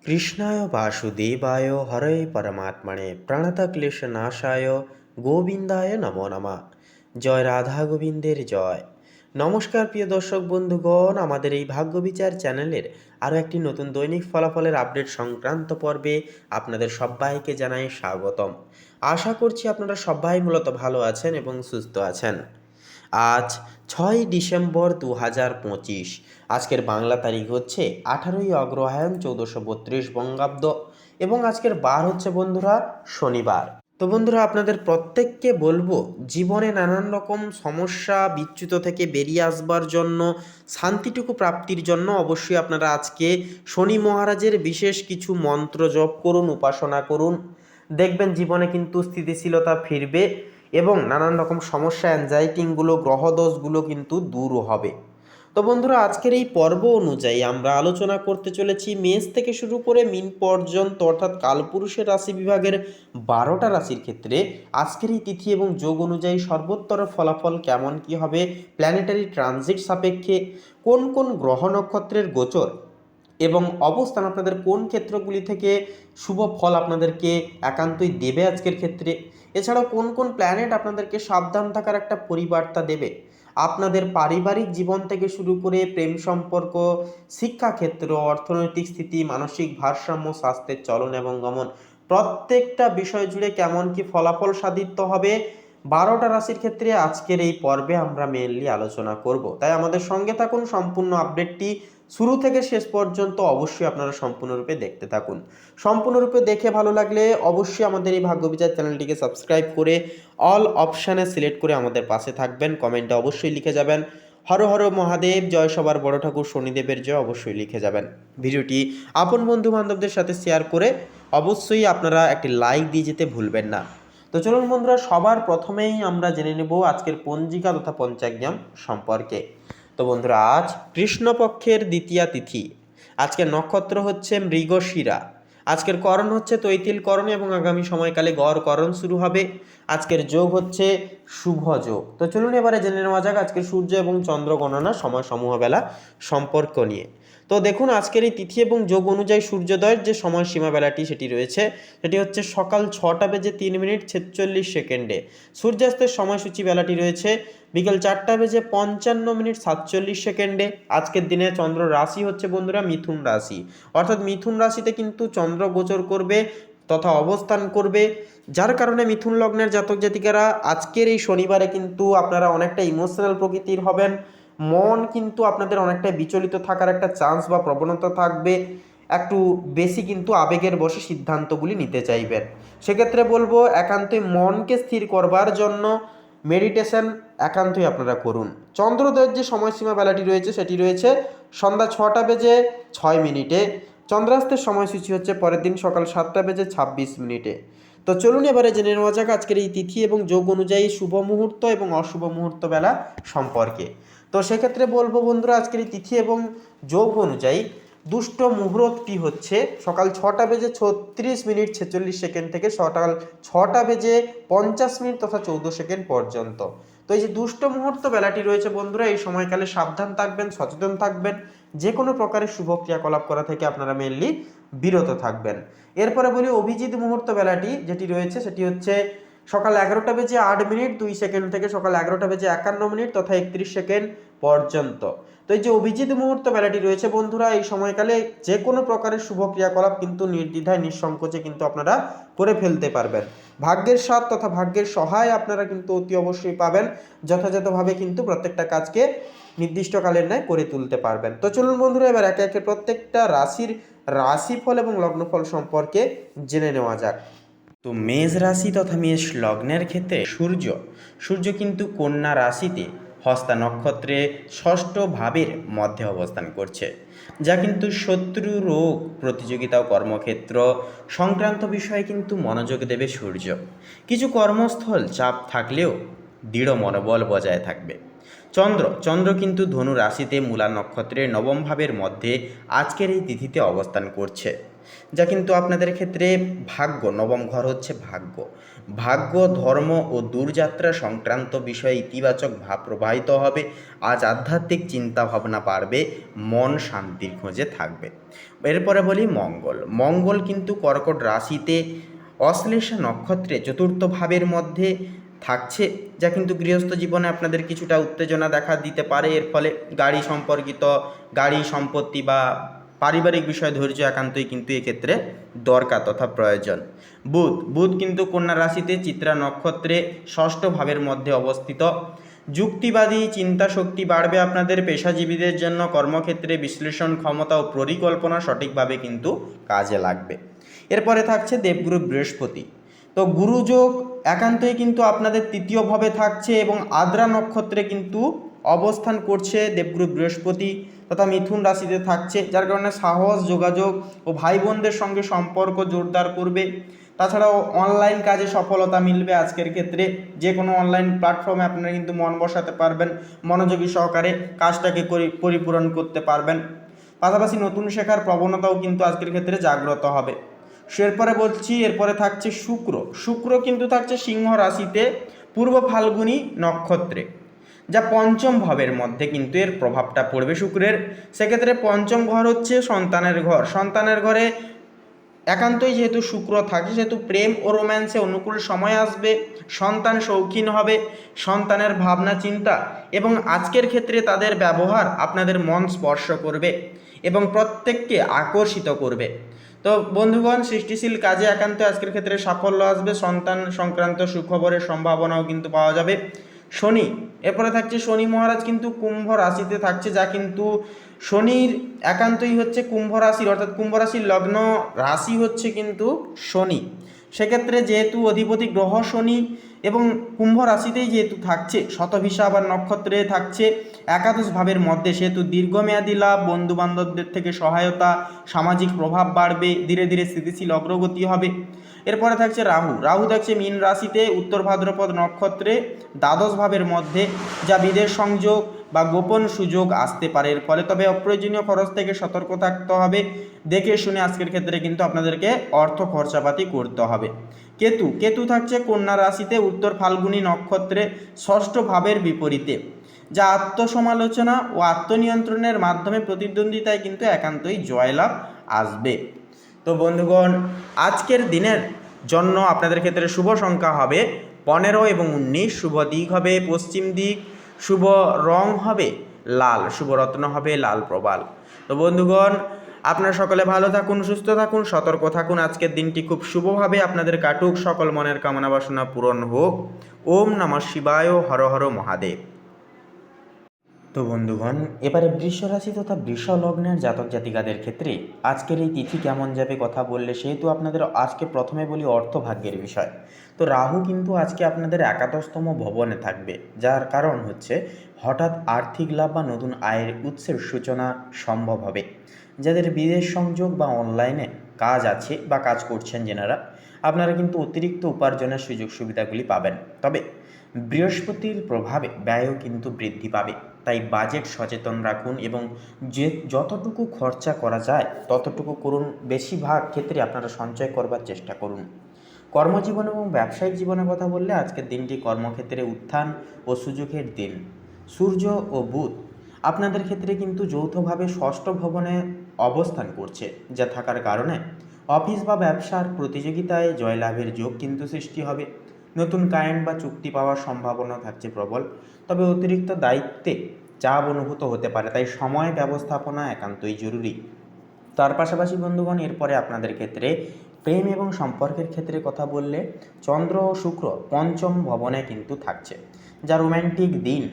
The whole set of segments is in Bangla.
কৃষ্ণায় বাসুদেবায় হরে পরমাত্মনে প্রণতক্লেশনাশায় গোবিন্দায় নমো নমঃ। জয় রাধা গোবিন্দের জয়। নমস্কার প্রিয় দর্শক বন্ধুগণ, আমাদের এই ভাগ্যবিচার চ্যানেলের আরও একটি নতুন দৈনিক ফলাফলের আপডেট সংক্রান্ত পর্বে আপনাদের সবাইকে জানাই স্বাগতম। আশা করছি আপনারা সবাই মূলত ভালো আছেন এবং সুস্থ আছেন। আজ 6 ডিসেম্বর 2025। আজকের বাংলা তারিখ হচ্ছে 18ই অগ্রহায়ণ 1432 বঙ্গাব্দ এবং আজকের বার হচ্ছে বন্ধুরা শনিবার। তো বন্ধুরা, আপনাদের প্রত্যেককে বলবো জীবনে নানান রকম সমস্যা বিচ্যুত থেকে বেরিয়ে আসবার জন্য, শান্তিটুকু প্রাপ্তির জন্য অবশ্যই আপনারা আজকে শনি মহারাজের বিশেষ কিছু মন্ত্র জপ করুন, উপাসনা করুন। দেখবেন জীবনে কিন্তু স্থিতিশীলতা ফিরবে এবং নানান রকম সমস্যা, অ্যাংজাইটিগুলো, গ্রহদোষগুলো কিন্তু দূর হবে। তো বন্ধুরা, আজকের এই পর্ব অনুযায়ী আমরা আলোচনা করতে চলেছি মেষ থেকে শুরু করে মিন পর্যন্ত, অর্থাৎ কালপুরুষের রাশি বিভাগের 12টা রাশির ক্ষেত্রে আজকের এই তিথি এবং যোগ অনুযায়ী সর্বোত্তর ফলাফল কেমন কি হবে, প্ল্যানেটারি ট্রানজিট সাপেক্ষে কোন কোন গ্রহ নক্ষত্রের গোচর এবং অবস্থান আপনাদের কোন ক্ষেত্রগুলি থেকে শুভ ফল আপনাদেরকে একান্তই দেবে আজকের ক্ষেত্রে, এছাড়াও কোন কোন প্ল্যানেট আপনাদেরকে সাবধান থাকার একটা পরিবার্তা দেবে, আপনাদের পারিবারিক জীবন থেকে শুরু করে প্রেম সম্পর্ক, শিক্ষাক্ষেত্র, অর্থনৈতিক স্থিতি, মানসিক ভারসাম্য, স্বাস্থ্যের চলন এবং গমন, প্রত্যেকটা বিষয় জুড়ে কেমন কি ফলাফল সাধিত হবে 12টা রাশির ক্ষেত্রে আজকের এই পর্বে আমরা মেইনলি আলোচনা করব। তাই আমাদের সঙ্গে থাকুন, সম্পূর্ণ আপডেটটি শুরু থেকে শেষ পর্যন্ত অবশ্যই আপনারা সম্পূর্ণরূপে দেখতে থাকুন। সম্পূর্ণরূপে দেখে ভালো লাগলে অবশ্যই আমাদের এই ভাগ্যবিচার চ্যানেলটিকে সাবস্ক্রাইব করে অল অপশানে সিলেক্ট করে আমাদের পাশে থাকবেন। কমেন্টে অবশ্যই লিখে যাবেন হর হর মহাদেব, জয় সবার বড় ঠাকুর শনিদেবের জয় অবশ্যই লিখে যাবেন। ভিডিওটি আপন বন্ধু বান্ধবদের সাথে শেয়ার করে অবশ্যই আপনারা একটি লাইক দিয়ে যেতে ভুলবেন না। তো চলুন বন্ধুরা, সবার প্রথমেই আমরা জেনে নেব আজকের পঞ্জিকা তথা পঞ্চাগ্রাম সম্পর্কে। তো বন্ধুরা, আজ কৃষ্ণপক্ষের দ্বিতীয়া তিথি, আজকের নক্ষত্র হচ্ছে মৃগশিরা, আজকের করণ হচ্ছে তৈতিল করণ এবং আগামী সময়কালে গড় করণ শুরু হবে। আজকের যোগ হচ্ছে শুভ যোগ। তো চলুন এবারে জেনে নেওয়া যাক আজকের সূর্য এবং চন্দ্র গণনা সময় সমূহ বেলা সম্পর্ক নিয়ে। তো দেখুন, আজকের এই তিথি এবং যোগ অনুযায়ী সূর্যোদয়ের যে সময়সীমা বেলাটি সেটি রয়েছে, সেটি হচ্ছে সকাল 6টা বেজে 3 মিনিট 46 সেকেন্ডে। সূর্যাস্তের সময়সূচি বেলাটি রয়েছে বিকেল 4টা বেজে 55 মিনিট 47 সেকেন্ডে। আজকের দিনে চন্দ্র রাশি হচ্ছে বন্ধুরা মিথুন রাশি, অর্থাৎ মিথুন রাশিতে কিন্তু চন্দ্র গোচর করবে তথা অবস্থান করবে, যার কারণে মিথুন লগ্নের জাতক জাতিকারা আজকের এই শনিবারে কিন্তু আপনারা অনেকটা ইমোশনাল প্রকৃতির হবেন। মন কিন্তু আপনাদের অনেকটা বিচলিত থাকার একটা চান্স বা প্রবণতা থাকবে, একটু বেশি কিন্তু আবেগের বশে সিদ্ধান্তগুলি নিতে চাইবেন। সেক্ষেত্রে বলবো একান্তই মনকে স্থির করবার জন্য মেডিটেশন একান্তই আপনারা করুন। চন্দ্রোদয়ের যে সময়সীমা বেলাটি রয়েছে সেটি রয়েছে সন্ধ্যা 6টা বেজে 6 মিনিটে। চন্দ্রাস্তের সময়সূচি হচ্ছে পরের দিন সকাল 7টা বেজে 26 মিনিটে। তো চলুন এবারে জেনে নেওয়া যাক আজকের এই তিথি এবং যোগ অনুযায়ী শুভ মুহূর্ত এবং অশুভ মুহূর্ত বেলা সম্পর্কে। তো সেক্ষেত্রে বলবো বন্ধুরা, আজকের এই তিথি এবং যোগ অনুযায়ী দুষ্ট মুহূর্তটি হচ্ছে সকাল 6টা বেজে 36 মিনিট 46 সেকেন্ড থেকে সকাল 6টা বেজে 50 মিনিট তথা 14 সেকেন্ড পর্যন্ত। তো এই যে দুষ্ট মুহূর্ত বেলাটি রয়েছে বন্ধুরা, এই সময়কালে সাবধান থাকবেন, সচেতন থাকবেন, যে কোনো প্রকারের শুভ ক্রিয়াকলাপ করা থেকে আপনারা মেনলি বিরত থাকবেন। এরপরে বলি অভিজিৎ মুহূর্ত বেলাটি যেটি রয়েছে সেটি হচ্ছে সকাল 11টা বেজে 8 মিনিট 2 সেকেন্ড থেকে সকাল 11টা বেজে 51 মিনিট তথা 31 সেকেন্ড পর্যন্ত। তো এই যে অভিজিৎ মুহূর্ত বেলাটি রয়েছে বন্ধুরা, এই সময়কালে যে কোনো প্রকারের শুভ ক্রিয়াকলাপ কিন্তু নির্দ্বিধায় নিঃসংকোচে কিন্তু আপনারা করে ফেলতে পারবেন। ভাগ্যের সাথ তথা ভাগ্যের সহায় আপনারা কিন্তু অতি অবশ্যই পাবেন, যথাযথভাবে কিন্তু প্রত্যেকটা কাজকে নির্দিষ্টকালের ন্যায় করে তুলতে পারবেন। তো চলুন বন্ধুরা, এবার একে একে প্রত্যেকটা রাশির রাশিফল এবং লগ্নফল সম্পর্কে জেনে নেওয়া যাক। তো মেষ রাশি তথা মেষ লগ্নের ক্ষেত্রে সূর্য কিন্তু কন্যা রাশিতে হস্তা নক্ষত্রে ষষ্ঠ ভাবের মধ্যে অবস্থান করছে, যা কিন্তু শত্রু, রোগ, প্রতিযোগিতা ও কর্মক্ষেত্র সংক্রান্ত বিষয়ে কিন্তু মনোযোগ দেবে সূর্য। কিছু কর্মস্থল চাপ থাকলেও দৃঢ় মনোবল বজায় থাকবে। চন্দ্র কিন্তু ধনু রাশিতে মূলা নক্ষত্রের নবম ভাবের মধ্যে আজকের এই তিথিতে অবস্থান করছে, যা কিন্তু আপনাদের ক্ষেত্রে ভাগ্য, নবম ঘর হচ্ছে ভাগ্য, ভাগ্য, ধর্ম ও দূরযাত্রা সংক্রান্ত বিষয়ে ইতিবাচক ভাব প্রবাহিত হবে। আজ আধ্যাত্মিক চিন্তা ভাবনা বাড়বে, মন শান্তির খোঁজে থাকবে। এরপরে বলি মঙ্গল। মঙ্গল কিন্তু কর্কট রাশিতে অশ্লেষা নক্ষত্রে চতুর্থ ভাবের মধ্যে থাকছে, যা কিন্তু গৃহস্থ জীবনে আপনাদের কিছুটা উত্তেজনা দেখা দিতে পারে। এর ফলে গাড়ি সম্পর্কিত, গাড়ি সম্পত্তি বা পারিবারিক বিষয়ে ধৈর্য একান্তই কিন্তু এক্ষেত্রে দরকার তথা প্রয়োজন। বুধ, বুধ কিন্তু কন্যা রাশিতে চিত্রা নক্ষত্রে ষষ্ঠ ভাবের মধ্যে অবস্থিত। যুক্তিবাদী চিন্তা শক্তি বাড়বে আপনাদের। পেশাজীবীদের জন্য কর্মক্ষেত্রে বিশ্লেষণ ক্ষমতা ও পরিকল্পনা সঠিকভাবে কিন্তু কাজে লাগবে। এরপরে থাকছে দেবগুরু বৃহস্পতি। তো গুরুযোগ একান্তই কিন্তু আপনাদের তৃতীয় ভাবে থাকছে এবং আদ্রা নক্ষত্রে কিন্তু অবস্থান করছে দেবগুরু বৃহস্পতি তথা মিথুন রাশিতে থাকছে, যার কারণে সাহস, যোগাযোগ ও ভাই বোনদের সঙ্গে সম্পর্ক জোরদার করবে। তাছাড়াও অনলাইন কাজে সফলতা মিলবে আজকের ক্ষেত্রে। যে কোনো অনলাইন প্ল্যাটফর্মে আপনারা কিন্তু মন বসাতে পারবেন, মনোযোগী সহকারে কাজটাকে পরিপূরণ করতে পারবেন। পাশাপাশি নতুন শেখার প্রবণতাও কিন্তু আজকের ক্ষেত্রে জাগ্রত হবে। এরপরে বলছি, এরপরে থাকছে শুক্র। শুক্র কিন্তু থাকছে সিংহ রাশিতে পূর্ব ফাল্গুনী নক্ষত্রে, যা পঞ্চম ভাবের মধ্যে কিন্তু এর প্রভাবটা পড়বে শুক্রের। সেক্ষেত্রে পঞ্চম ঘর হচ্ছে সন্তানের ঘর। সন্তানের ঘরে একান্তই যেহেতু শুক্র থাকে, সেহেতু প্রেম ও রোম্যান্সে অনুকূল সময় আসবে, সন্তান শৌখিন হবে, সন্তানের ভাবনা চিন্তা এবং আজকের ক্ষেত্রে তাদের ব্যবহার আপনাদের মন স্পর্শ করবে এবং প্রত্যেককে আকর্ষিত করবে। তো বন্ধুগণ, সৃষ্টিশীল কাজে একান্ত আজকের ক্ষেত্রে সাফল্য আসবে, সন্তান সংক্রান্ত সুখবরের সম্ভাবনাও কিন্তু পাওয়া যাবে। শনি, এরপরে থাকছে শনি মহারাজ কিন্তু কুম্ভ রাশিতে থাকছে, যা কিন্তু শনির একান্তই হচ্ছে কুম্ভ রাশির, অর্থাৎ কুম্ভ রাশির লগ্ন রাশি হচ্ছে কিন্তু শনি। সেক্ষেত্রে যেহেতু অধিপতি গ্রহ শনি এবং কুম্ভ রাশিতেই যেহেতু থাকছে, শতভিসা আবার নক্ষত্রে থাকছে একাদশ ভাবের মধ্যে, সেহেতু দীর্ঘমেয়াদী লাভ, বন্ধুবান্ধবদের থেকে সহায়তা, সামাজিক প্রভাব বাড়বে, ধীরে ধীরে স্থিতিশীল অগ্রগতি হবে। এরপরে থাকছে রাহু। রাহু থাকছে মীন রাশিতে উত্তর ভাদ্রপদ নক্ষত্রে দ্বাদশ ভাবের মধ্যে, যা বিদেশ সংযোগ বা গোপন সুযোগ আসতে পারে এর ফলে। তবে অপ্রয়োজনীয় খরচ থেকে সতর্ক থাকতে হবে, দেখে শুনে আজকের ক্ষেত্রে কিন্তু আপনাদেরকে অর্থ খরচাপাতি করতে হবে। কেতু, কেতু থাকছে কন্যা রাশিতে উত্তর ফাল্গুনী নক্ষত্রে ষষ্ঠ ভাবের বিপরীতে, যা আত্মসমালোচনা ও আত্মনিয়ন্ত্রণের মাধ্যমে প্রতিদ্বন্দ্বিতায় কিন্তু একান্তই জয়লাভ আসবে। তো বন্ধুগণ, আজকের দিনের জন্য আপনাদের ক্ষেত্রে শুভ সংখ্যা হবে 15 এবং 19, শুভ দিক হবে পশ্চিম দিক, শুভ রং হবে লাল, শুভ রত্ন হবে লাল প্রবাল। তো বন্ধুগণ, আপনারা সকলে ভালো থাকুন, সুস্থ থাকুন, সতর্ক থাকুন। আজকের দিনটি খুব শুভভাবে আপনাদের কাটুক, সকল মনের কামনা বাসনা পূরণ হোক। ওম নমঃ শিবায়, হর হর মহাদেব। তো বন্ধুগণ, এবারে বৃষ রাশি তথা বৃষ লগ্নের জাতক জাতিকাদের ক্ষেত্রে আজকের এই তিথি কেমন যাবে কথা বললে, সেহেতু আপনাদের আজকে প্রথমে বলি অর্থভাগ্যের বিষয়। তো রাহু কিন্তু আজকে আপনাদের একাদশতম ভবনে থাকবে, যার কারণ হচ্ছে হঠাৎ আর্থিক লাভ বা নতুন আয়ের উৎসের সূচনা সম্ভব হবে। যাদের বিদেশ সংযোগ বা অনলাইনে কাজ আছে বা কাজ করছেন যেনারা, আপনারা কিন্তু অতিরিক্ত উপার্জনের সুযোগ সুবিধাগুলি পাবেন। তবে বৃহস্পতির প্রভাবে ব্যয়ও কিন্তু বৃদ্ধি পাবে, তাই বাজেট সচেতন রাখুন এবং যতটুকু খরচা করা যায় ততটুকু করুন। বেশিরভাগ ক্ষেত্রে আপনারা সঞ্চয় করবার চেষ্টা করুন। কর্মজীবন এবং ব্যবসায়িক জীবনের কথা বললে আজকের দিনটি কর্মক্ষেত্রে উত্থান ও সুযোগের দিন। সূর্য ও বুধ আপনাদের ক্ষেত্রে কিন্তু যৌথভাবে ষষ্ঠ ভবনে অবস্থান করছে, যা থাকার কারণে অফিস বা ব্যবসার প্রতিযোগিতায় জয়লাভের যোগ কিন্তু সৃষ্টি হবে। নতুন ক্লায়েন্ট বা চুক্তি পাওয়ার সম্ভাবনা থাকছে প্রবল, তবে অতিরিক্ত দায়িত্বে চাপ অনুভূত হতে পারে, তাই সময় ব্যবস্থাপনা একান্তই জরুরি। তার পাশাপাশি বন্ধুগণ, এরপরে আপনাদের ক্ষেত্রে প্রেম এবং সম্পর্কের ক্ষেত্রে কথা বললে চন্দ্র ও শুক্র পঞ্চম ভবনে কিন্তু থাকছে, যা রোম্যান্টিক দিন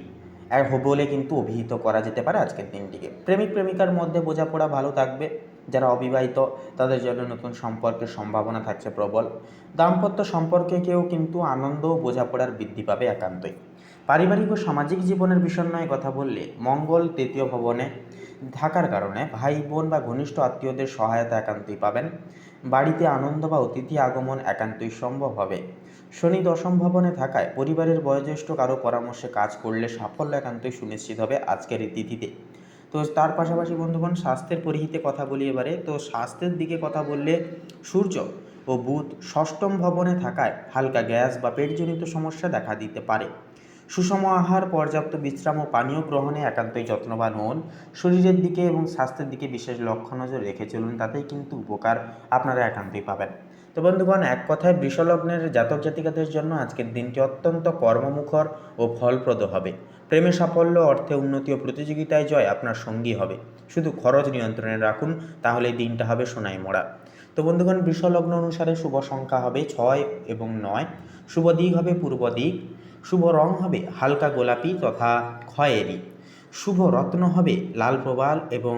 বলে কিন্তু অভিহিত করা যেতে পারে আজকের দিনটিকে। প্রেমিক প্রেমিকার মধ্যে বোঝাপড়া ভালো থাকবে। যারা অবিবাহিত তাদের জন্য নতুন সম্পর্কের সম্ভাবনা থাকছে প্রবল। দাম্পত্য সম্পর্কেও কিন্তু আনন্দ ও বোঝাপড়ার বৃদ্ধি পাবে একান্তই। পারিবারিক ও সামাজিক জীবনের বিষণ্ণয় কথা বললে মঙ্গল তৃতীয় ভবনে থাকার কারণে ভাই বোন বা ঘনিষ্ঠ আত্মীয়দের সহায়তা একান্তই পাবেন। বাড়িতে আনন্দ বা অতিথি আগমন একান্তই সম্ভব হবে। শনি দশম ভবনে থাকায় পরিবারের বয়োজ্যেষ্ঠ কারো পরামর্শে কাজ করলে সাফল্য একান্তই সুনিশ্চিত হবে আজকের এই তিথিতে। তো তার পাশাপাশি বন্ধুগণ স্বাস্থ্যের পরিহিতে কথা বলি এবারে। তো স্বাস্থ্যের দিকে কথা বললে সূর্য ও বুধ ষষ্ঠম ভবনে থাকায় হালকা গ্যাস বা পেটজনিত সমস্যা দেখা দিতে পারে। সুষম আহার, পর্যাপ্ত বিশ্রাম ও পানীয় গ্রহণে একান্তই যত্নবান হন। শরীরের দিকে এবং স্বাস্থ্যের দিকে বিশেষ লক্ষ্য নজর রেখে চলুন, তাতেই কিন্তু উপকার আপনারা একান্তই পাবেন। তো বন্ধুগণ, এক কথায় বৃষলগ্নের জাতক জাতিকাদের জন্য আজকের দিনটি অত্যন্ত কর্মমুখর ও ফলপ্রদ হবে। প্রেমে সাফল্য, অর্থে উন্নতি ও প্রতিযোগিতায় জয় আপনার সঙ্গী হবে। শুধু খরচ নিয়ন্ত্রণে রাখুন, তাহলে এই দিনটা হবে সোনায় মোড়া। তো বন্ধুগণ, বৃষলগ্ন অনুসারে শুভ সংখ্যা হবে 6 এবং 9। শুভ দিক হবে পূর্ব দিক। শুভ রং হবে হালকা গোলাপি তথা খয়েরি। শুভ রত্ন হবে লাল প্রবাল এবং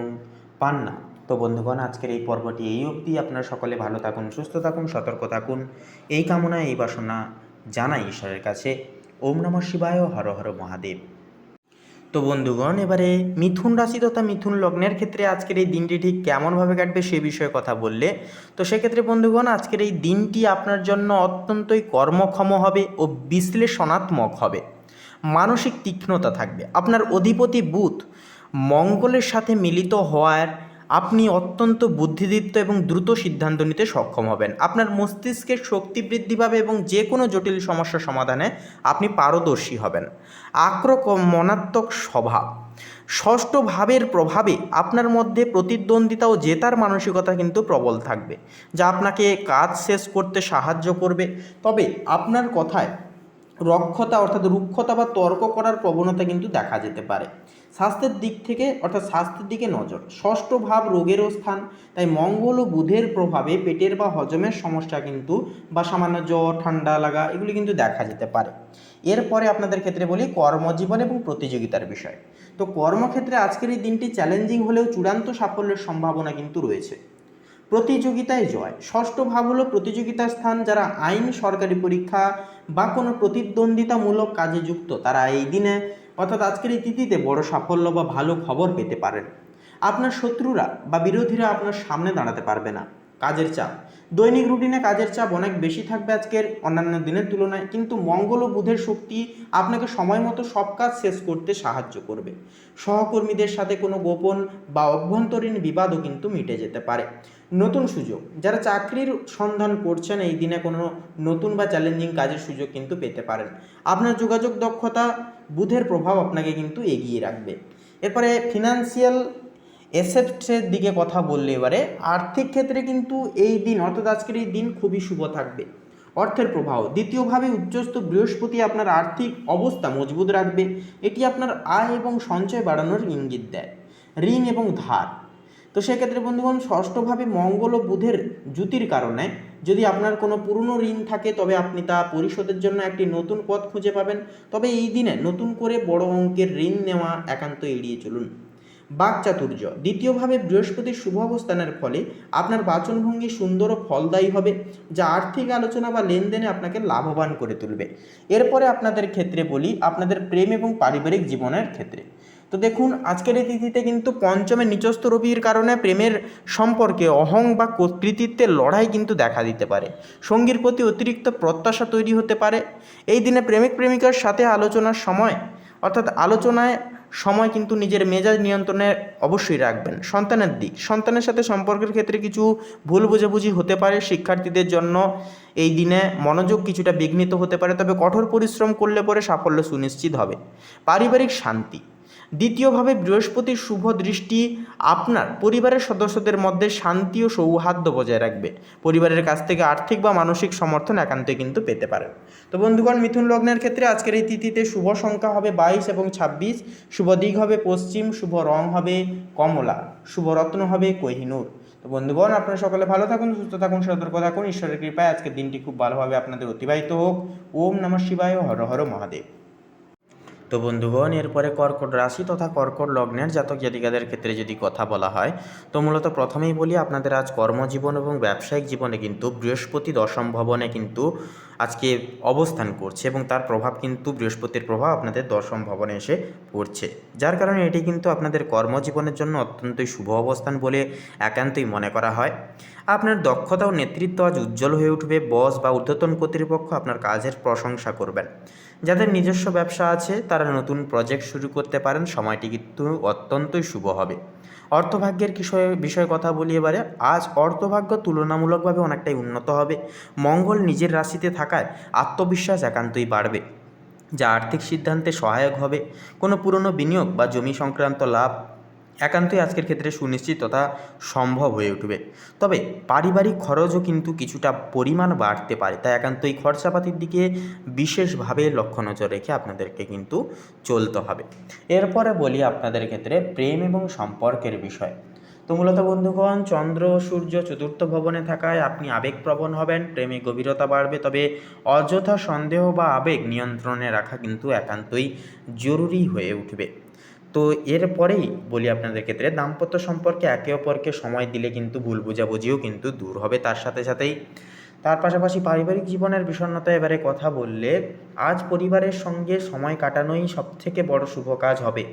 পান্না। তো বন্ধুগণ, আজকের এই পর্বটি এই অবধি। আপনারা সকলে ভালো থাকুন, সুস্থ থাকুন, সতর্ক থাকুন, এই কামনা এই বাসনা জানাই ঈশ্বরের কাছে। ওম নমঃ শিবায়, হর হর মহাদেব। তো বন্ধুগণ, এবারে মিথুন রাশি তথা মিথুন লগ্নের ক্ষেত্রে আজকের এই দিনটি ঠিক কেমনভাবে কাটবে সে বিষয়ে কথা বললে, তো সেক্ষেত্রে বন্ধুগণ, আজকের এই দিনটি আপনার জন্য অত্যন্তই কর্মক্ষম হবে ও বিশ্লেষণাত্মক হবে। মানসিক তীক্ষ্ণতা থাকবে। আপনার অধিপতি বুধ মঙ্গলের সাথে মিলিত হওয়ার আপনি অত্যন্ত বুদ্ধিদীপ্ত এবং দ্রুত সিদ্ধান্ত নিতে সক্ষম হবেন। আপনার মস্তিষ্কের শক্তি বৃদ্ধি পাবে এবং যে কোনো জটিল সমস্যা সমাধানে আপনি পারদর্শী হবেন। আক্রমণাত্মক স্বভাব, ষষ্ঠ ভাবের প্রভাবে আপনার মধ্যে প্রতিদ্বন্দ্বিতা ও জেতার মানসিকতা কিন্তু প্রবল থাকবে, যা আপনাকে কাজ শেষ করতে সাহায্য করবে। তবে আপনার কথায় রক্ষতা অর্থাৎ রুক্ষতা বা তর্ক করার প্রবণতা কিন্তু দেখা যেতে পারে। স্বাস্থ্যের দিক থেকে অর্থাৎ স্বাস্থ্যের দিকে নজর। ষষ্ঠ ভাব রোগেরও স্থান, তাই মঙ্গল ও বুধের প্রভাবে পেটের বা হজমের সমস্যা কিন্তু বা সামান্য জ্বর, ঠান্ডা লাগা এগুলি কিন্তু দেখা যেতে পারে। এরপরে আপনাদের ক্ষেত্রে বলি কর্মজীবন এবং প্রতিযোগিতার বিষয়। তো কর্মক্ষেত্রে আজকের এই দিনটি চ্যালেঞ্জিং হলেও চূড়ান্ত সাফল্যের সম্ভাবনা কিন্তু রয়েছে। প্রতিযোগিতায় জয়, ষষ্ঠ ভাব হলো প্রতিযোগিতার স্থান। যারা আইন, সরকারি পরীক্ষা বা কোনো প্রতিদ্বন্দ্বিতামূলক কাজে যুক্ত, তারা এই দিনে অর্থাৎ আজকের এই তিথিতে বড় সাফল্য বা ভালো খবর পেতে পারেন। আপনার শত্রুরা বা বিরোধীরা আপনার সামনে দাঁড়াতে পারবে না। কাজের চাপ, দৈনিক রুটিনে কাজের চাপ অনেক বেশি থাকবে আজকের অন্যান্য দিনের তুলনায়, কিন্তু মঙ্গল ও বুধের শক্তি আপনাকে সময় মতো সব কাজ শেষ করতে সাহায্য করবে। সহকর্মীদের সাথে কোনো গোপন বা অভ্যন্তরীণ বিবাদও কিন্তু মিটে যেতে পারে। নতুন সুযোগ, যারা চাকরির সন্ধান করছেন এই দিনে কোনো নতুন বা চ্যালেঞ্জিং কাজের সুযোগ কিন্তু পেতে পারেন। আপনার যোগাযোগ দক্ষতা, বুধের প্রভাব আপনাকে কিন্তু এগিয়ে রাখবে। এরপরে ফিনান্সিয়াল এসেটসের দিকে কথা বললে এবারে আর্থিক ক্ষেত্রে কিন্তু এই দিন অর্থাৎ আজকের এই দিন খুবই শুভ থাকবে। অর্থের প্রভাব, দ্বিতীয়ভাবে উচ্চস্থ বৃহস্পতি আপনার আর্থিক অবস্থা মজবুত রাখবে। এটি আপনার আয় এবং সঞ্চয় বাড়ানোর ইঙ্গিত দেয়। ঋণ এবং ধার, তো সেক্ষেত্রে বন্ধুগণ ষষ্ঠভাবে মঙ্গল ও বুধের জ্যুতির কারণে যদি আপনার কোনো পুরনো ঋণ থাকে, তবে আপনি তা পরিশোধের জন্য একটি নতুন পথ খুঁজে পাবেন। তবে এই দিনে নতুন করে বড় অঙ্কের ঋণ নেওয়া একান্ত এড়িয়ে চলুন। বাকচাতুর্য, দ্বিতীয়ভাবে বৃহস্পতির শুভ অবস্থানের ফলে আপনার বাচনভঙ্গি সুন্দর ও ফলদায়ী হবে, যা আর্থিক আলোচনা বা লেনদেনে আপনাকে লাভবান করে তুলবে। এরপরে আপনাদের ক্ষেত্রে বলি আপনাদের প্রেম এবং পারিবারিক জীবনের ক্ষেত্রে। তো দেখুন, আজকের এই তিথিতে কিন্তু পঞ্চমে নিচস্থ রবির কারণে প্রেমের সম্পর্কে অহং বা কৃতিত্বের লড়াই কিন্তু দেখা দিতে পারে। সঙ্গীর প্রতি অতিরিক্ত প্রত্যাশা তৈরি হতে পারে। এই দিনে প্রেমিক প্রেমিকার সাথে আলোচনার সময় অর্থাৎ আলোচনায় সময় কিন্তু নিজের মেজাজ নিয়ন্ত্রণে অবশ্যই রাখবেন। সন্তানের দিক, সন্তানের সাথে সম্পর্কের ক্ষেত্রে কিছু ভুল বোঝাবুঝি হতে পারে। শিক্ষার্থীদের জন্য এই দিনে মনোযোগ কিছুটা বিঘ্নিত হতে পারে, তবে কঠোর পরিশ্রম করলে পরে সাফল্য সুনিশ্চিত হবে। পারিবারিক শান্তি, দ্বিতীয়ভাবে বৃহস্পতির শুভ দৃষ্টি আপনার পরিবারের সদস্যদের মধ্যে শান্তি ও সৌহার্দ্য বজায় রাখবে। পরিবারের কাছ থেকে আর্থিক বা মানসিক সমর্থন একান্তই কিন্তু পেতে পারেন। তো বন্ধুগণ, মিথুন লগ্নের ক্ষেত্রে আজকের এই তিথিতে শুভ সংখ্যা হবে 22 এবং 26। শুভ দিক হবে পশ্চিম। শুভ রং হবে কমলা। শুভ রত্ন হবে কোহিনূর। তো বন্ধুগণ, আপনারা সকলে ভালো থাকুন, সুস্থ থাকুন, সতর্ক থাকুন। ঈশ্বরের কৃপায় আজকের দিনটি খুব ভালোভাবে আপনাদের অতিবাহিত হোক। ওম নমঃ শিবায়, হর হর মহাদেব। তো বন্ধুগণ, এরপরে কর্কট রাশি তথা কর্কট লগ্নের জাতক জাতিকাদের ক্ষেত্রে যদি কথা বলা হয়, তো মূলত প্রথমেই বলি আপনাদের আজ কর্মজীবন এবং ব্যবসায়িক জীবনে কিন্তু বৃহস্পতি দশম ভবনে কিন্তু আজকে অবস্থান করছে এবং তার প্রভাব কিন্তু বৃহস্পতির প্রভাব আপনাদের দশম ভবনে এসে পড়ছে, যার কারণে এটি কিন্তু আপনাদের কর্মজীবনের জন্য অত্যন্তই শুভ অবস্থান বলে একান্তই মনে করা হয়। আপনার দক্ষতা ও নেতৃত্ব আজ উজ্জ্বল হয়ে উঠবে। বস বা ঊর্ধ্বতন কর্তৃপক্ষ আপনার কাজের প্রশংসা করবেন। যাদের নিজস্ব ব্যবসা আছে তারা নতুন প্রজেক্ট শুরু করতে পারেন। সময়টি কিন্তু অত্যন্তই শুভ হবে। অর্থভাগ্যের বিষয়ে কথা বলি এবারে। আজ অর্থভাগ্য তুলনামূলকভাবে অনেকটাই উন্নত হবে। মঙ্গল নিজের রাশিতে থাকায় আত্মবিশ্বাস একান্তই বাড়বে, যা আর্থিক সিদ্ধান্তে সহায়ক হবে। কোনো পুরনো বিনিয়োগ বা জমি সংক্রান্ত লাভ একান্তই আজকের ক্ষেত্রে সুনিশ্চিত তথা সম্ভব হয়ে উঠবে। তবে পারিবারিক খরচও কিন্তু কিছুটা পরিমাণ বাড়তে পারে, তাই একান্তই খরচাপাতির দিকে বিশেষভাবে লক্ষ্য নজর রেখে আপনাদেরকে কিন্তু চলতে হবে। এরপরে বলি আপনাদের ক্ষেত্রে প্রেম এবং সম্পর্কের বিষয়। তো মূলত বন্ধুগণ, চন্দ্র সূর্য চতুর্থ ভবনে থাকায় আপনি আবেগপ্রবণ হবেন, প্রেমে গভীরতা বাড়বে। তবে অযথা সন্দেহ বা আবেগ নিয়ন্ত্রণে রাখা কিন্তু একান্তই জরুরি হয়ে উঠবে। তো এরপরেই বলি আপনাদের ক্ষেত্রে দাম্পত্য সম্পর্কে একে অপরকে সময় দিলে কিন্তু ভুল বোঝাবুঝিও কিন্তু দূর হবে। তার সাথে সাথেই তার পাশাপাশি পারিবারিক জীবনের বিষণ্ণতা এবারে কথা বললে, আজ পরিবারের সঙ্গে সময় কাটানোই সবথেকে বড় শুভ কাজ হবে।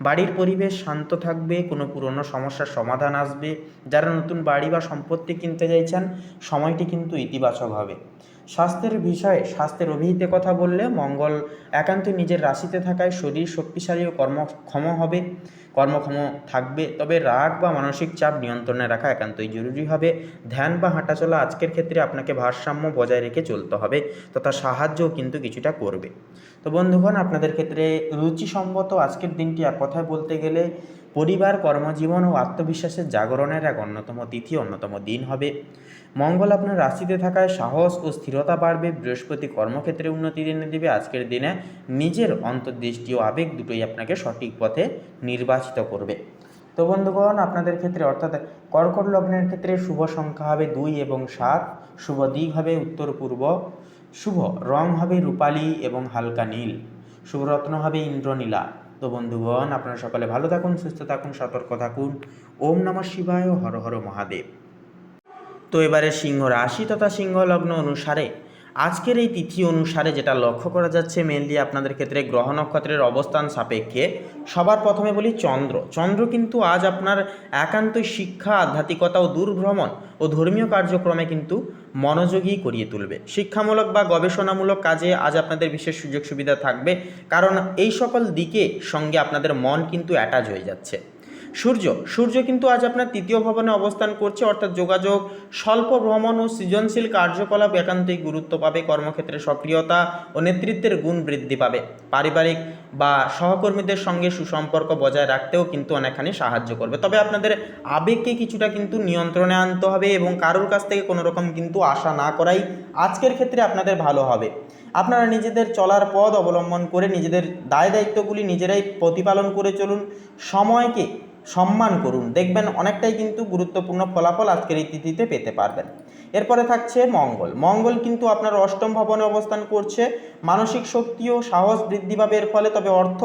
বাড়ির পরিবেশ শান্ত থাকবে, কোনো পুরনো সমস্যার সমাধান আসবে। যারা নতুন বাড়ি বা সম্পত্তি কিনতে চাইছেন, সময়টি কিন্তু ইতিবাচক হবে। স্বাস্থ্যের অভিহিতে কথা বললে, মঙ্গল একান্তই নিজের রাশিতে থাকায় শরীর শক্তিশালী ও কর্মক্ষম থাকবে। তবে রাগ বা মানসিক চাপ নিয়ন্ত্রণে রাখা একান্তই জরুরি হবে। ধ্যান বা হাঁটাচলা আজকের ক্ষেত্রে আপনাকে ভারসাম্য বজায় রেখে চলতে হবে, তথা সাহায্যও কিন্তু কিছুটা করবে। তো বন্ধুগণ, আপনাদের ক্ষেত্রে রুচিসম্মত আজকের দিনটি এক কথায় বলতে গেলে পরিবার, কর্মজীবন ও আত্মবিশ্বাসের জাগরণের এক অন্যতম তিথি, অন্যতম দিন হবে। মঙ্গল আপনার রাশিতে থাকায় সাহস ও স্থিরতা বাড়বে। বৃহস্পতি কর্মক্ষেত্রে উন্নতি এনে দেবে। আজকের দিনে নিজের অন্তর্দৃষ্টি ও আবেগ দুটোই আপনাকে সঠিক পথে নির্বাচিত করবে। তো বন্ধুগণ, আপনাদের ক্ষেত্রে অর্থাৎ কর্কট লগ্নের ক্ষেত্রে শুভ সংখ্যা হবে 2 এবং 7। শুভ দিক হবে উত্তর পূর্ব। শুভ রং হবে রূপালী এবং হালকা নীল। শুভ রত্ন হবে ইন্দ্রনীলা। তো বন্ধুগণ, আপনারা সকলে ভালো থাকুন, সুস্থ থাকুন, সতর্ক থাকুন। ওম নমঃ শিবায়, হর হর মহাদেব। তো এবারে সিংহ রাশি তথা সিংহ লগ্ন অনুসারে আজকের এই তিথি অনুসারে যেটা লক্ষ্য করা যাচ্ছে মেনলি আপনাদের ক্ষেত্রে গ্রহ নক্ষত্রের অবস্থান সাপেক্ষে, সবার প্রথমে বলি চন্দ্র কিন্তু আজ আপনার একান্তই শিক্ষা, আধ্যাত্মিকতা ও দূরভ্রমণ ও ধর্মীয় কার্যক্রমে কিন্তু মনোযোগী করিয়ে তুলবে। শিক্ষামূলক বা গবেষণামূলক কাজে আজ আপনাদের বিশেষ সুযোগ সুবিধা থাকবে, কারণ এই সকল দিকে সঙ্গে আপনাদের মন কিন্তু অ্যাটাচ হয়ে যাচ্ছে। সূর্য কিন্তু আজ আপনার তৃতীয় ভবনে অবস্থান করছে, অর্থাৎ যোগাযোগ, স্বল্প ভ্রমণ ও সৃজনশীল কার্যকলাপ একান্তই গুরুত্ব পাবে। কর্মক্ষেত্রে সক্রিয়তা ও নেতৃত্বের গুণ বৃদ্ধি পাবে। পারিবারিক বা সহকর্মীদের সঙ্গে সুসম্পর্ক বজায় রাখতেও কিন্তু অনেকখানি সাহায্য করবে। তবে আপনাদের আবেগকে কিছুটা কিন্তু নিয়ন্ত্রণে আনতে হবে এবং কারোর কাছ থেকে কোনো রকম কিন্তু আশা না করাই আজকের ক্ষেত্রে আপনাদের ভালো হবে। আপনারা নিজেদের চলার পথ অবলম্বন করে নিজেদের দায় দায়িত্বগুলি নিজেরাই প্রতিপালন করে চলুন। সময়কে সম্মান করুন, দেখবেন অনেকটাই কিন্তু গুরুত্বপূর্ণ ফলাফল আজকের এই তিথিতে পেতে পারবেন। এরপরে থাকছে মঙ্গল কিন্তু আপনার অষ্টম ভবনে অবস্থান করছে। মানসিক শক্তি ও সাহস বৃদ্ধি পাবে এর ফলে। তবে অর্থ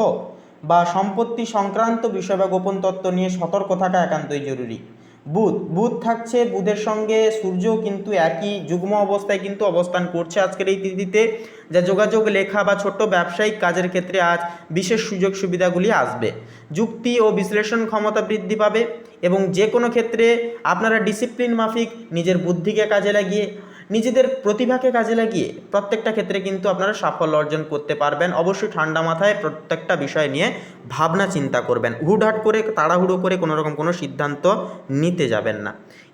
বা সম্পত্তি সংক্রান্ত বিষয় বা গোপন তত্ত্ব নিয়ে সতর্ক থাকা একান্তই জরুরি। বুধ থাকছে, বুধের সঙ্গে সূর্যও কিন্তু একই যুগ্ম অবস্থায় কিন্তু অবস্থান করছে আজকের এই তিথিতে, যা যোগাযোগ, লেখা বা ছোট্ট ব্যবসায়িক কাজের ক্ষেত্রে আজ বিশেষ সুযোগ সুবিধাগুলি আসবে। যুক্তি ও বিশ্লেষণ ক্ষমতা বৃদ্ধি পাবে এবং যে কোনো ক্ষেত্রে আপনারা ডিসিপ্লিন মাফিক নিজের বুদ্ধিকে কাজে লাগিয়ে, নিজেদের প্রতিভাকে কাজে লাগিয়ে প্রত্যেকটা ক্ষেত্রে কিন্তু আপনারা সাফল্য অর্জন করতে পারবেন। অবশ্যই ঠান্ডা মাথায় প্রত্যেকটা বিষয় নিয়ে ভাবনা চিন্তা করবেন। হুটহাট করে, তাড়াহুড়ো করে কোনো রকম কোনো সিদ্ধান্ত নিতে যাবেন না।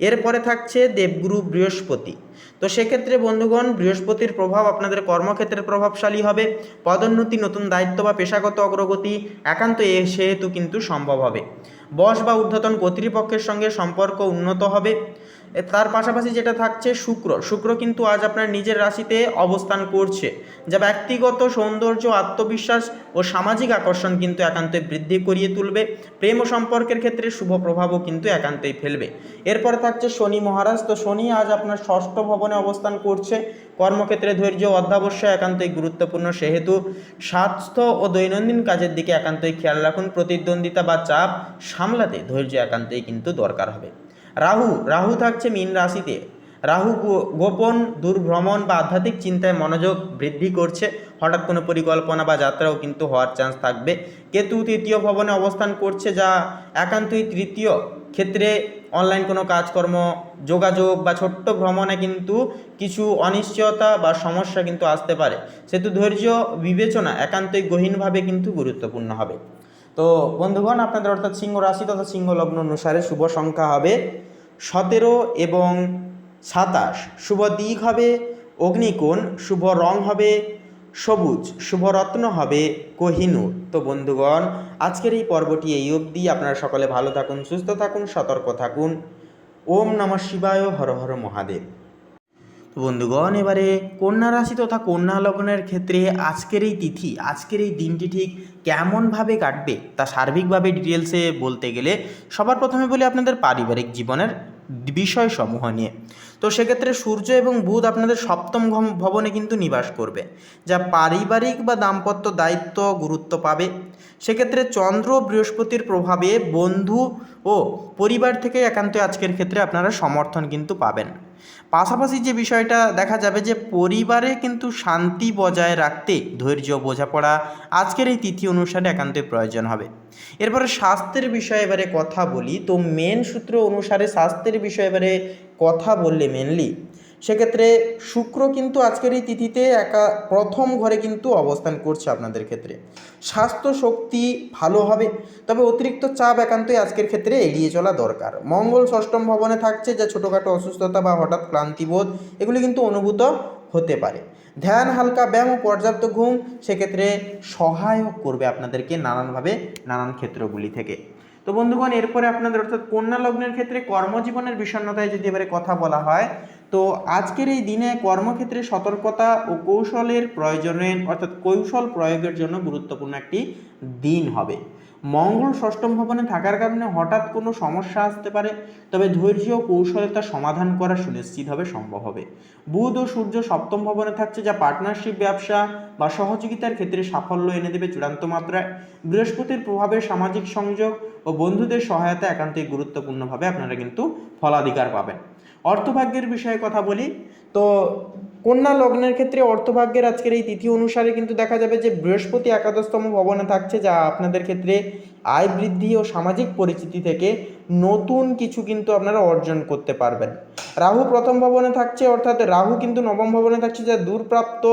এরপরে থাকছে দেবগুরু বৃহস্পতি। তো সেক্ষেত্রে বন্ধুগণ, বৃহস্পতির প্রভাব আপনাদের কর্মক্ষেত্রে প্রভাবশালী হবে। পদোন্নতি, নতুন দায়িত্ব বা পেশাগত অগ্রগতি একান্ত সেহেতু কিন্তু সম্ভব হবে। বস বা ঊর্ধ্বতন কর্তৃপক্ষের সঙ্গে সম্পর্ক উন্নত হবে। তার পাশাপাশি যেটা থাকছে শুক্র কিন্তু আজ আপনার নিজের রাশিতে অবস্থান করছে, যা ব্যক্তিগত সৌন্দর্য, আত্মবিশ্বাস ও সামাজিক আকর্ষণ কিন্তু একান্তই বৃদ্ধি করিয়ে তুলবে। প্রেম ও সম্পর্কের ক্ষেত্রে শুভ প্রভাবও কিন্তু একান্তই ফেলবে। এরপরে থাকছে শনি মহারাজ। তো শনি আজ আপনার ষষ্ঠ ভবনে অবস্থান করছে। কর্মক্ষেত্রে ধৈর্য অধ্যাবশ্যই একান্তই গুরুত্বপূর্ণ, সেহেতু স্বাস্থ্য ও দৈনন্দিন কাজের দিকে একান্তই খেয়াল রাখুন। প্রতিদ্বন্দ্বিতা বা চাপ সামলাতে ধৈর্য একান্তই কিন্তু দরকার হবে। রাহু থাকছে মীন রাশিতে। রাহু গোপন দূরভ্রমণ বা আধ্যাত্মিক চিন্তায় মনোযোগ বৃদ্ধি করছে, হঠাৎ কোনো পরিকল্পনা বা যাত্রাও কিন্তু হওয়ার চান্স থাকবে। কেতু তৃতীয় ভবনে অবস্থান করছে, যা একান্তই তৃতীয় ক্ষেত্রে অনলাইন কোনো কাজকর্ম, যোগাযোগ বা ছোট্ট ভ্রমণে কিন্তু কিছু অনিশ্চয়তা বা সমস্যা কিন্তু আসতে পারে, সেহেতু ধৈর্য বিবেচনা একান্তই গহীনভাবে কিন্তু গুরুত্বপূর্ণ হবে। তো বন্ধুগণ, আপনাদের অর্থাৎ সিংহ রাশি তথা সিংহ লগ্ন অনুসারে শুভ সংখ্যা হবে 17 এবং 27, শুভ দিক হবে অগ্নিকোণ, শুভ রং হবে সবুজ, শুভ রত্ন হবে কোহিনূর। তো বন্ধুগণ, আজকের এই পর্বটি এই অবধি। আপনারা সকলে ভালো থাকুন, সুস্থ থাকুন, সতর্ক থাকুন। ওম নমঃ শিবায়, হর হর মহাদেব। তো বন্ধুগণ, এবারে কন্যা রাশি তথা কন্যা লগ্নের ক্ষেত্রে আজকের এই তিথি, আজকের এই দিনটি ঠিক কেমনভাবে কাটবে তা সার্বিকভাবে ডিটেলসে বলতে গেলে সবার প্রথমে বলি আপনাদের পারিবারিক জীবনের বিষয়সমূহ নিয়ে। তো সেক্ষেত্রে সূর্য এবং বুধ আপনাদের সপ্তম ভবনে কিন্তু নিবাস করবে, যা পারিবারিক বা দাম্পত্য দায়িত্ব গুরুত্ব পাবে। সেক্ষেত্রে চন্দ্র বৃহস্পতির প্রভাবে বন্ধু ও পরিবার থেকে একান্ত আজকের ক্ষেত্রে আপনারা সমর্থন কিন্তু পাবেন। পাশাপাশি যে বিষয়টা দেখা যাবে যে পরিবারে কিন্তু শান্তি বজায় রাখতে ধৈর্য, বোঝাপড়া আজকের এই তিথি অনুসারে একান্তই প্রয়োজন হবে। এরপরে স্বাস্থ্যের বিষয়ে এবারে কথা বলি। তো মেন সূত্র অনুসারে স্বাস্থ্যের বিষয়ে এবারে কথা বললে মেনলি সেক্ষেত্রে শুক্র কিন্তু আজকের এই তিথিতে প্রথম ঘরে কিন্তু অবস্থান করছে আপনাদের ক্ষেত্রে। স্বাস্থ্য শক্তি ভালো হবে, তবে অতিরিক্ত চাপ একান্তই আজকের ক্ষেত্রে এড়িয়ে চলা দরকার। মঙ্গল ষষ্ঠম ভবনে থাকছে, যা ছোটোখাটো অসুস্থতা বা হঠাৎ ক্লান্তিবোধ এগুলি কিন্তু অনুভূত হতে পারে। ধ্যান, হালকা ব্যায়াম ও পর্যাপ্ত ঘুম সেক্ষেত্রে সহায়ক করবে আপনাদেরকে নানানভাবে, নানান ক্ষেত্রগুলি থেকে। তো বন্ধুগণ, এরপরে আপনাদের অর্থাৎ কন্যা লগ্নের ক্ষেত্রে কর্মজীবনের বিষণ্ণতায় যদি এবারে কথা বলা হয়, তো আজকের এই দিনে কর্মক্ষেত্রে সতর্কতা ও কৌশলের প্রয়োজনে অর্থাৎ কৌশল প্রয়োগের জন্য গুরুত্বপূর্ণ একটি দিন হবে। মঙ্গল ষষ্ঠম ভবনে থাকার কারণে হঠাৎ কোনো সমস্যা আসতে পারে, তবে ধৈর্য ও কৌশলতা সমাধান করা সুনিশ্চিতভাবে সম্ভব হবে। বুধ ও সূর্য সপ্তম ভবনে থাকছে, যা পার্টনারশিপ, ব্যবসা বা সহযোগিতার ক্ষেত্রে সাফল্য এনে দেবে চূড়ান্ত মাত্রায়। বৃহস্পতির প্রভাবে সামাজিক সংযোগ ও বন্ধুদের সহায়তা একান্তই গুরুত্বপূর্ণভাবে আপনারা কিন্তু ফলাধিকার পাবেন। অর্থভাগ্যের বিষয়ে কথা বলি। তো কন্যা লগ্নের ক্ষেত্রে অর্থভাগ্যের আজকের এই তিথি অনুসারে কিন্তু দেখা যাবে যে বৃহস্পতি একাদশতম ভবনে থাকছে, যা আপনাদের ক্ষেত্রে আয় বৃদ্ধি ও সামাজিক পরিচিতি থেকে নতুন কিছু কিন্তু আপনারা অর্জন করতে পারবেন। রাহু প্রথম ভবনে থাকছে, অর্থাৎ রাহু কিন্তু নবম ভবনে থাকছে, যা দূরপ্রাপ্ত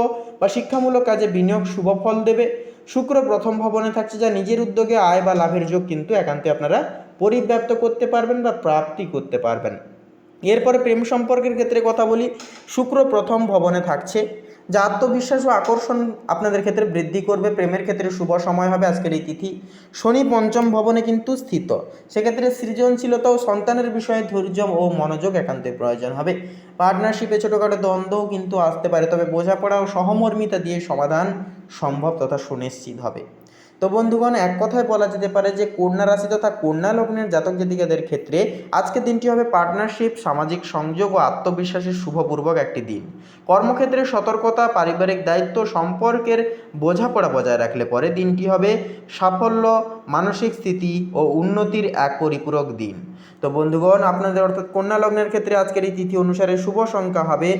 বা শিক্ষামূলক কাজে বিনিয়োগ শুভ ফল দেবে। শুক্র প্রথম ভবনে থাকছে, যা নিজের উদ্যোগে আয় বা লাভের যোগ কিন্তু একান্তই আপনারা পরিব্যাপ্ত করতে পারবেন বা প্রাপ্তি করতে পারবেন। এরপরে প্রেম সম্পর্কের ক্ষেত্রে কথা বলি। শুক্র প্রথম ভবনে থাকছে, যা আত্মবিশ্বাস ও আকর্ষণ আপনাদের ক্ষেত্রে বৃদ্ধি করবে। প্রেমের ক্ষেত্রে শুভ সময় হবে আজকের এই তিথি। শনি পঞ্চম ভবনে কিন্তু স্থিত, সেক্ষেত্রে সৃজনশীলতা ও সন্তানের বিষয়ে ধৈর্য ও মনোযোগ একান্তই প্রয়োজন হবে। পার্টনারশিপে ছোটোখাটো দ্বন্দ্বও কিন্তু আসতে পারে, তবে বোঝাপড়া ও সহমর্মিতা দিয়ে সমাধান সম্ভব তথা সুনিশ্চিত হবে। তো বন্ধুগণ, এক কথায় বলা যেতে পারে যে কন্যা রাশি তথা কন্যা লগ্নের জাতক জাতিকাদের ক্ষেত্রে আজকের দিনটি হবে পার্টনারশিপ, সামাজিক সংযোগ ও আত্মবিশ্বাসের শুভপূর্বক একটি দিন। কর্মক্ষেত্রে সতর্কতা, পারিবারিক দায়িত্ব, সম্পর্কের বোঝাপড়া বজায় রাখলে পরে দিনটি হবে সাফল্য, মানসিক স্থিতি ও উন্নতির এক পরিপূরক দিন। তো বন্ধুগণ, আপনাদের অর্থাৎ কন্যা লগ্নের ক্ষেত্রে আজকের এই তিথি অনুসারে শুভ সংখ্যা হবে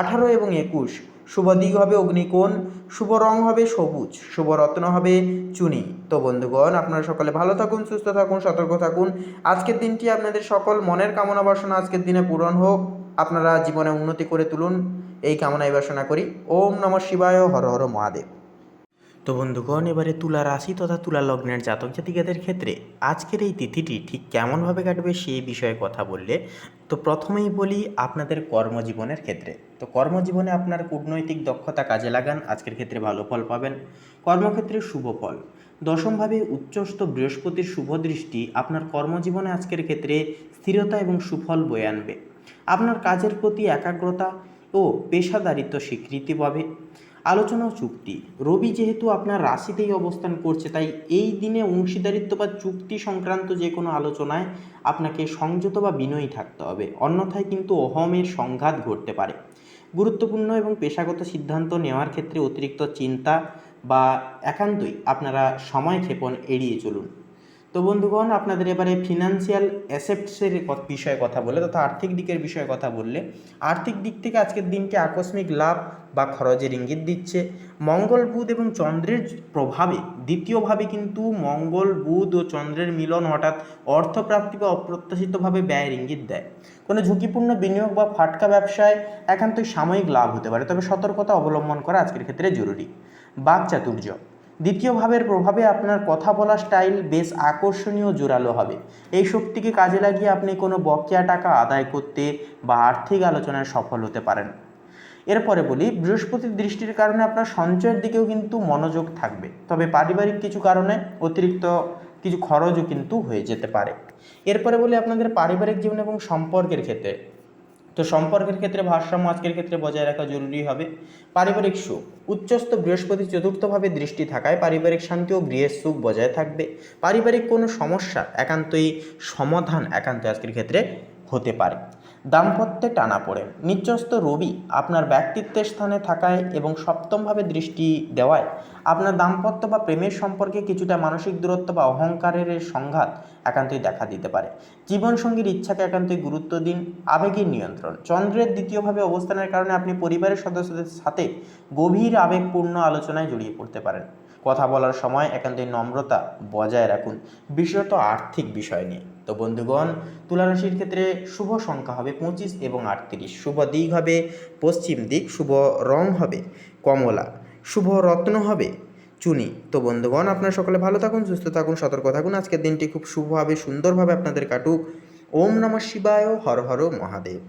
18 এবং 21, শুভ দিক হবে অগ্নিকোণ, শুভ রং হবে সবুজ, শুভ রত্ন হবে চুনি। তো বন্ধুগণ, আপনারা সকলে ভালো থাকুন, সুস্থ থাকুন, সতর্ক থাকুন। আজকের দিনটি আপনাদের সকল মনের কামনা বাসনা আজকের দিনে পূরণ হোক, আপনারা জীবনে উন্নতি করে তুলুন, এই কামনাই বাসনা করি। ওম নমঃ শিবায়, হর হর মহাদেব। তো বন্ধুগণ, এবারে তুলা রাশি তথা তুলা লগ্নের জাতক জাতিকাদের ক্ষেত্রে আজকের এই তিথিটি ঠিক কেমনভাবে কাটবে সেই বিষয়ে কথা বললে, তো প্রথমেই বলি আপনাদের কর্মজীবনের ক্ষেত্রে। তো কর্মজীবনে আপনার কূটনৈতিক দক্ষতা কাজে লাগান, আজকের ক্ষেত্রে ভালো ফল পাবেন। কর্মক্ষেত্রে শুভ ফল। দশমভাবে উচ্চস্থ বৃহস্পতির শুভ দৃষ্টি আপনার কর্মজীবনে আজকের ক্ষেত্রে স্থিরতা এবং সুফল বয়ে আনবে। আপনার কাজের প্রতি একাগ্রতা ও পেশাদারিত্ব স্বীকৃতি পাবে। আলোচনা ও চুক্তি। রবি যেহেতু আপনার রাশিতেই অবস্থান করছে, তাই এই দিনে অংশীদারিত্ব বা চুক্তি সংক্রান্ত যে কোনো আলোচনায় আপনাকে সংযত বা বিনয়ী থাকতে হবে, অন্যথায় কিন্তু অহমের সংঘাত ঘটতে পারে। গুরুত্বপূর্ণ এবং পেশাগত সিদ্ধান্ত নেওয়ার ক্ষেত্রে অতিরিক্ত চিন্তা বা একান্তই আপনারা সময় ক্ষেপণ এড়িয়ে চলুন। তো তো বন্ধুগণ, আপনাদের এবারে ফিনান্সিয়াল অ্যাসেটসের বিষয়ে কথা বললে তথা আর্থিক দিকের বিষয়ে কথা বললে, আর্থিক দিক থেকে আজকের দিনটি আকস্মিক লাভ বা খরচের ইঙ্গিত দিচ্ছে। মঙ্গল, বুধ এবং চন্দ্রের প্রভাবে দ্বিতীয়ভাবে কিন্তু মঙ্গল, বুধ ও চন্দ্রের মিলন হঠাৎ অর্থপ্রাপ্তি বা অপ্রত্যাশিতভাবে ব্যয়ের ইঙ্গিত দেয়। কোনো ঝুঁকিপূর্ণ বিনিয়োগ বা ফাটকা ব্যবসায় একান্তই সাময়িক লাভ হতে পারে, তবে সতর্কতা অবলম্বন করা আজকের ক্ষেত্রে জরুরি। বাকচাতুর্য, দ্বিতীয় ভাবের প্রভাবে আপনার কথা বলার স্টাইল বেশ আকর্ষণীয়, জোরালো হবে। এই শক্তিকে কাজে লাগিয়ে আপনি কোনো বকেয়া টাকা আদায় করতে বা আর্থিক আলোচনায় সফল হতে পারেন। এরপরে বলি, বৃহস্পতির দৃষ্টির কারণে আপনার সঞ্চয়ের দিকেও কিন্তু মনোযোগ থাকবে, তবে পারিবারিক কিছু কারণে অতিরিক্ত কিছু খরচও কিন্তু হয়ে যেতে পারে। এরপরে বলি আপনাদের পারিবারিক জীবন এবং সম্পর্কের ক্ষেত্রে। তো সম্পর্কের ক্ষেত্রে ভারসাম্য আজকের ক্ষেত্রে বজায় রাখা জরুরি হবে। পারিবারিক সুখ, উচ্চস্থ বৃহস্পতি চতুর্থভাবে দৃষ্টি থাকায় পারিবারিক শান্তি ও গৃহের সুখ বজায় থাকবে। পারিবারিক কোনো সমস্যা একান্তই সমাধান একান্তই আজকের ক্ষেত্রে হতে পারে। দাম্পত্যে টানাপোড়েন, নিচস্থ রবি আপনার ব্যক্তিত্বের স্থানে থাকায় এবং সপ্তমভাবে দৃষ্টি দেওয়ায় আপনার দাম্পত্য বা প্রেমের সম্পর্কে কিছুটা মানসিক দূরত্ব বা অহংকারের সংঘাত একান্তই দেখা দিতে পারে। জীবনসঙ্গীর ইচ্ছাকে একান্তই গুরুত্ব দিন। আবেগের নিয়ন্ত্রণ, চন্দ্রের দ্বিতীয়ভাবে অবস্থানের কারণে আপনি পরিবারের সদস্যদের সাথে গভীর আবেগপূর্ণ আলোচনায় জড়িয়ে পড়তে পারেন। কথা বলার সময় একান্তই নম্রতা বজায় রাখুন, বিশেষত আর্থিক বিষয় নিয়ে। তো বন্ধুগণ, তুলা রাশির ক্ষেত্রে শুভ সংখ্যা হবে 25 এবং 38, শুভ দিক হবে পশ্চিম দিক, শুভ রং হবে কমলা, শুভ রত্ন হবে চুনি। তো বন্ধুগণ, আপনারা সকলে ভালো থাকুন, সুস্থ থাকুন, সতর্ক থাকুন। আজকের দিনটি খুব শুভভাবে সুন্দরভাবে আপনাদের কাটুক। ওম নমঃ শিবায়, হর হর মহাদেব।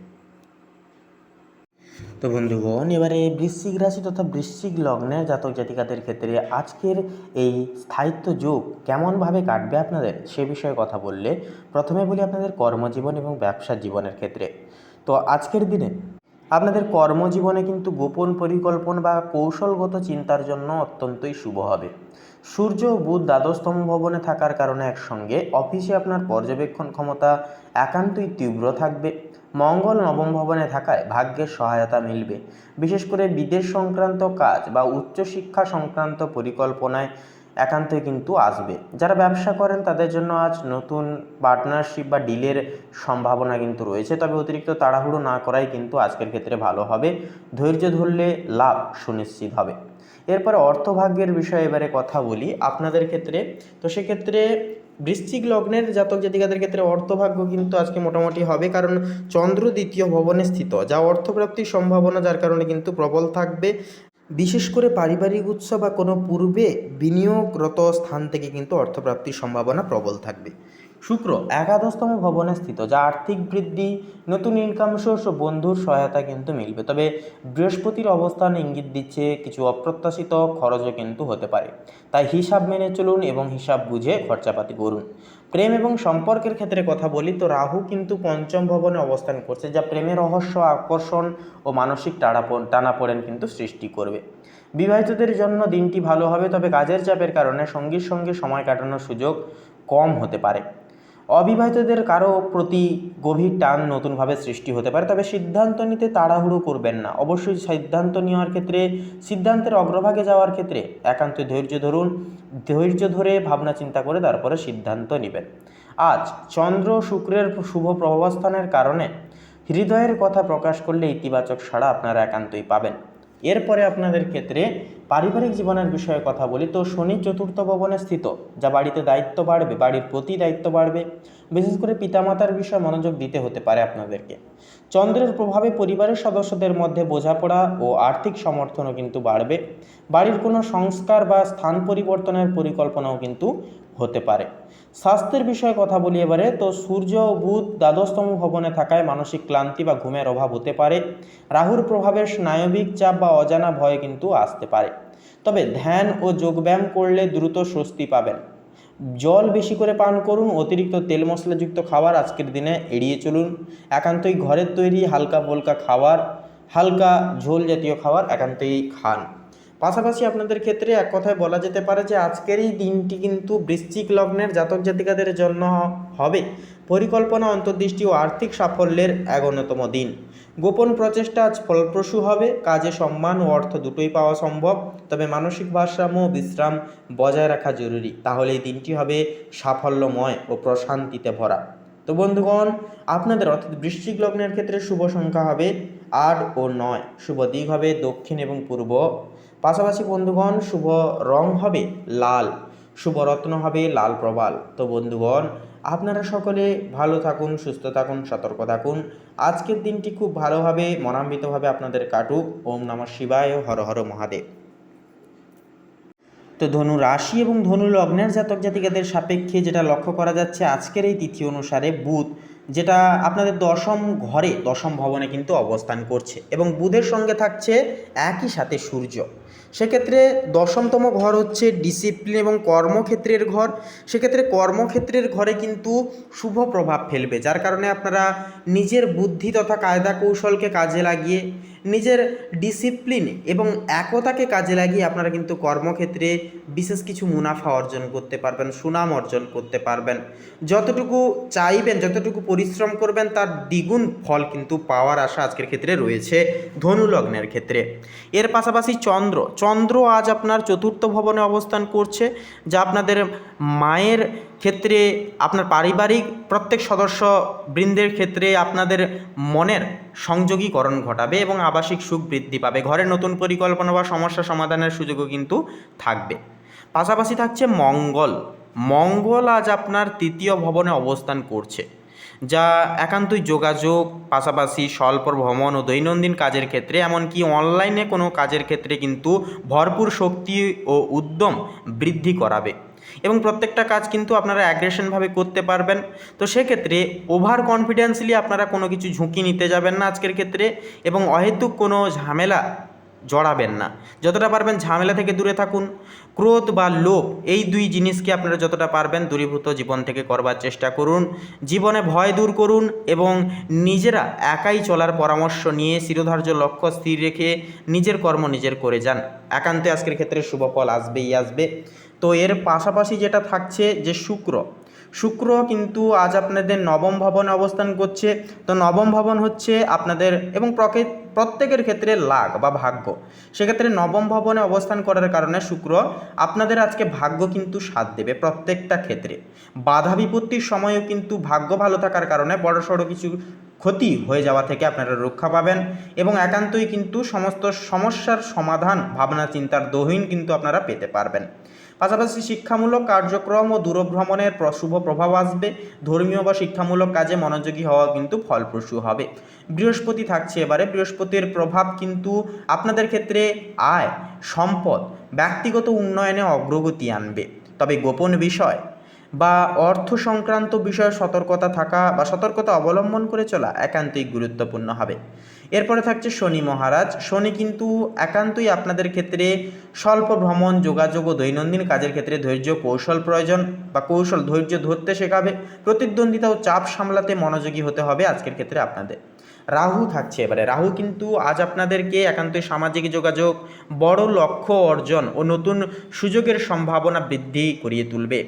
তো বন্ধুগণ, এবারে বৃশ্চিক রাশি তথা বৃশ্চিক লগ্নের জাতক জাতিকাদের ক্ষেত্রে আজকের এই স্থায়িত্ব যোগ কেমনভাবে কাটবে আপনাদের সে বিষয়ে কথা বললে, প্রথমে বলি আপনাদের কর্মজীবন এবং ব্যবসা জীবনের ক্ষেত্রে। তো আজকের দিনে আপনাদের কর্মজীবনে কিন্তু গোপন পরিকল্পনা বা কৌশলগত চিন্তার জন্য অত্যন্তই শুভ হবে। সূর্য ও বুধ দ্বাদশতম ভবনে থাকার কারণে একসঙ্গে অফিসে আপনার পর্যবেক্ষণ ক্ষমতা একান্তই তীব্র থাকবে। মঙ্গল নবম ভবনে থাকায় ভাগ্যের সহায়তা মিলবে, বিশেষ করে বিদেশ সংক্রান্ত কাজ বা উচ্চশিক্ষা সংক্রান্ত পরিকল্পনায় একান্তই কিন্তু আসবে। যারা ব্যবসা করেন তাদের জন্য আজ নতুন পার্টনারশিপ বা ডিলের সম্ভাবনা কিন্তু রয়েছে, তবে অতিরিক্ত তাড়াহুড়ো না করাই কিন্তু আজকের ক্ষেত্রে ভালো হবে। ধৈর্য ধরলে লাভ সুনিশ্চিত হবে। এরপরে অর্থভাগ্যের বিষয়ে এবারে কথা বলি আপনাদের ক্ষেত্রে। তো সেক্ষেত্রে বৃশ্চিক লগ্নের জাতক জাতিকাদের ক্ষেত্রে অর্থভাগ্য কিন্তু আজকে মোটামুটি হবে, কারণ চন্দ্র দ্বিতীয় ভবনে স্থিত, যা অর্থপ্রাপ্তির সম্ভাবনা যার কারণে কিন্তু প্রবল থাকবে। বিশেষ করে পারিবারিক উৎস বা কোনো পূর্বে বিনিয়োগরত স্থান থেকে কিন্তু অর্থপ্রাপ্তির সম্ভাবনা প্রবল থাকবে। শুক্র একাদশতম ভবনে স্থিত, যা আর্থিক বৃদ্ধি, নতুন ইনকাম সোর্স ও বন্ধুর সহায়তা কিন্তু মিলবে, তবে বৃহস্পতির অবস্থান ইঙ্গিত দিচ্ছে কিছু অপ্রত্যাশিত খরচও কিন্তু হতে পারে। তাই হিসাব মেনে চলুন এবং হিসাব বুঝে খরচাপাতি করুন। প্রেম এবং সম্পর্কের ক্ষেত্রে কথা বলি, তো রাহু কিন্তু পঞ্চম ভবনে অবস্থান করছে, যা প্রেমের রহস্য, আকর্ষণ ও মানসিক টানাপোড়েন কিন্তু সৃষ্টি করবে। বিবাহিতদের জন্য দিনটি ভালো হবে, তবে কাজের চাপের কারণে সঙ্গীর সঙ্গে সময় কাটানোর সুযোগ কম হতে পারে। অবিবাহিতদের কারো প্রতি গভীর টান নতুনভাবে সৃষ্টি হতে পারে, তবে সিদ্ধান্ত নিতে তাড়াহুড়ো করবেন না। অবশ্যই সিদ্ধান্ত নেওয়ার ক্ষেত্রে, সিদ্ধান্তের অগ্রভাগে যাওয়ার ক্ষেত্রে একান্ত ধৈর্য ধরুন, ধৈর্য ধরে ভাবনা চিন্তা করে তারপরে সিদ্ধান্ত নেবেন। আজ চন্দ্র শুক্রের শুভ প্রভাবস্থানের কারণে হৃদয়ের কথা প্রকাশ করলে ইতিবাচক সাড়া আপনারা একান্তই পাবেন। এরপরে আপনাদের ক্ষেত্রে পারিবারিক জীবনের বিষয়ে কথা বলি, তো শনি চতুর্থ ভবনে স্থিত, যা বাড়িতে দায়িত্ব বাড়বে, বাড়ির প্রতি দায়িত্ব বাড়বে, বিশেষ করে পিতামাতার বিষয়ে মনোযোগ দিতে হতে পারে আপনাদেরকে। চন্দ্রের প্রভাবে পরিবারের সদস্যদের মধ্যে বোঝাপড়া ও আর্থিক সমর্থনও কিন্তু বাড়বে। বাড়ির কোনো সংস্কার বা স্থান পরিবর্তনের পরিকল্পনাও কিন্তু হতে পারে। স্বাস্থ্যের বিষয়ে কথা বলি এবারে, তো সূর্য ও বুধ দ্বাদশতম ভবনে থাকায় মানসিক ক্লান্তি বা ঘুমের অভাব হতে পারে। রাহুর প্রভাবে স্নায়বিক চাপ বা অজানা ভয় কিন্তু আসতে পারে, তবে ধ্যান ও যোগব্যায়াম করলে দ্রুত স্বস্তি পাবেন। জল বেশি করে পান করুন। অতিরিক্ত তেল মশলাযুক্ত খাবার আজকের দিনে এড়িয়ে চলুন। একান্তই ঘরের তৈরি হালকা ফুলকা খাবার, হালকা ঝোল জাতীয় খাবার একান্তই খান। পাশাপাশি আপনাদের ক্ষেত্রে এক কথায় বলা যেতে পারে যে আজকের এই দিনটি কিন্তু বৃশ্চিক লগ্নের জাতক জাতিকাদের জন্য হবে পরিকল্পনা, অন্তর্দৃষ্টি ও আর্থিক সাফল্যের এক অন্যতম দিন। গোপন প্রচেষ্টা আজ ফলপ্রসূ হবে, কাজে সম্মান ও অর্থ দুটোই পাওয়া সম্ভব, তবে মানসিক ভারসাম্য ও বিশ্রাম বজায় রাখা জরুরি, তাহলে এই দিনটি হবে সাফল্যময় ও প্রশান্তিতে ভরা। তো বন্ধুগণ, আপনাদের অর্থাৎ বৃশ্চিক লগ্নের ক্ষেত্রে শুভ সংখ্যা হবে 8 ও 9, শুভ দিক হবে দক্ষিণ এবং পূর্ব। পাশাপাশি বন্ধুগণ, শুভ রং হবে লাল, শুভ রত্ন হবে লাল প্রবাল। তো বন্ধুগণ, আপনারা সকলে ভালো থাকুন, সুস্থ থাকুন, সতর্ক থাকুন। আজকের দিনটি খুব ভালোভাবে মনান্বিতভাবে আপনাদের কাটুক। ওম নমঃ শিবায়, হর হর মহাদেব। তো ধনু রাশি এবং ধনু লগ্নের জাতক জাতিকাদের সাপেক্ষে যেটা লক্ষ্য করা যাচ্ছে আজকের এই তিথি অনুসারে, বুধ যেটা আপনাদের দশম ঘরে, দশম ভবনে কিন্তু অবস্থান করছে এবং বুধের সঙ্গে থাকছে একই সাথে সূর্য। সেক্ষেত্রে দশমতম ঘর হচ্ছে ডিসিপ্লিন এবং কর্মক্ষেত্রের ঘর। সেক্ষেত্রে কর্মক্ষেত্রের ঘরে কিন্তু শুভ প্রভাব ফেলবে, যার কারণে আপনারা নিজের বুদ্ধি তথা কায়দা কৌশলকে কাজে লাগিয়ে, নিজের ডিসিপ্লিন এবং একতাকে কাজে লাগিয়ে আপনারা কিন্তু কর্মক্ষেত্রে বিশেষ কিছু মুনাফা অর্জন করতে পারবেন, সুনাম অর্জন করতে পারবেন। যতটুকু চাইবেন, যতটুকু পরিশ্রম করবেন, তার দ্বিগুণ ফল কিন্তু পাওয়ার আশা আজকের ক্ষেত্রে রয়েছে ধনু লগ্নের ক্ষেত্রে। এর পাশাপাশি চন্দ্র আজ আপনার চতুর্থ ভবনে অবস্থান করছে, যা আপনাদের মায়ের ক্ষেত্রে, আপনার পারিবারিক প্রত্যেক সদস্য বৃন্দের ক্ষেত্রে আপনাদের মনের সংযোগীকরণ ঘটাবে এবং আবাসিক সুখ বৃদ্ধি পাবে। ঘরে নতুন পরিকল্পনা বা সমস্যা সমাধানের সুযোগও কিন্তু থাকবে। পাশাপাশি থাকছে মঙ্গল আজ আপনার তৃতীয় ভবনে অবস্থান করছে, যা একান্তই যোগাযোগ, পাশাপাশি স্বল্প ভ্রমণ ও দৈনন্দিন কাজের ক্ষেত্রে, এমনকি অনলাইনে কোনো কাজের ক্ষেত্রে কিন্তু ভরপুর শক্তি ও উদ্যম বৃদ্ধি করাবে এবং প্রত্যেকটা কাজ কিন্তু আপনারা অ্যাগ্রেশনভাবে করতে পারবেন। তো সেক্ষেত্রে ওভার কনফিডেন্সলি আপনারা কোনো কিছু ঝুঁকি নিতে যাবেন না আজকের ক্ষেত্রে এবং অহেতুক কোনো ঝামেলা জড়াবেন না। যতটা পারবেন ঝামেলা থেকে দূরে থাকুন। ক্রোধ বা লোভ, এই দুই জিনিসকে আপনারা যতটা পারবেন দূরীভূত জীবন থেকে করবার চেষ্টা করুন। জীবনে ভয় দূর করুন এবং নিজেরা একাই চলার পরামর্শ নিয়ে শিরোধার্য লক্ষ্য স্থির রেখে নিজের কর্ম নিজের করে যান। একান্তে আজকের ক্ষেত্রে শুভ ফল আসবেই আসবে। তো এর পাশাপাশি যেটা থাকছে যে শুক্র কিন্তু আজ আপনাদের নবম ভবনে অবস্থান করছে। তো নবম ভবন হচ্ছে আপনাদের এবং প্রত্যেকের ক্ষেত্রে লাক বা ভাগ্য। সেক্ষেত্রে নবম ভবনে অবস্থান করার কারণে শুক্র আপনাদের আজকে ভাগ্য কিন্তু সাথ দেবে প্রত্যেকটা ক্ষেত্রে। বাধা বিপত্তির সময়ও কিন্তু ভাগ্য ভালো থাকার কারণে বড়সড় কিছু ক্ষতি হয়ে যাওয়া থেকে আপনারা রক্ষা পাবেন এবং একান্তই কিন্তু সমস্ত সমস্যার সমাধান ভাবনা চিন্তার দহিন কিন্তু আপনারা পেতে পারবেন। পাশাপাশি শিক্ষামূলক কার্যক্রম ও দূরভ্রমণের শুভ প্রভাব আসবে। ধর্মীয় বা শিক্ষামূলক কাজে মনোযোগী হওয়া কিন্তু ফলপ্রসূ হবে। বৃহস্পতি থাকছে এবারে, বৃহস্পতির প্রভাব কিন্তু আপনাদের ক্ষেত্রে আয়, সম্পদ, ব্যক্তিগত উন্নয়নে অগ্রগতি আনবে। তবে গোপন বিষয় বা অর্থ সংক্রান্ত বিষয়ে সতর্কতা থাকা বা সতর্কতা অবলম্বন করে চলা একান্তই গুরুত্বপূর্ণ হবে। এরপরে থাকছে শনি মহারাজ। শনি কিন্তু একান্তই আপনাদের ক্ষেত্রে স্বল্প ভ্রমণ, যোগাযোগ ও দৈনন্দিন কাজের ক্ষেত্রে ধৈর্য কৌশল প্রয়োজন বা ধৈর্য ধরতে শেখাবে। প্রতিদ্বন্দ্বিতা ও চাপ সামলাতে মনোযোগী হতে হবে আজকের ক্ষেত্রে আপনাদের। রাহু থাকছে এবারে। রাহু কিন্তু আজ আপনাদেরকে একান্তই সামাজিক যোগাযোগ, বড় লক্ষ্য অর্জন ও নতুন সুযোগের সম্ভাবনা বৃদ্ধি করিয়ে তুলবে।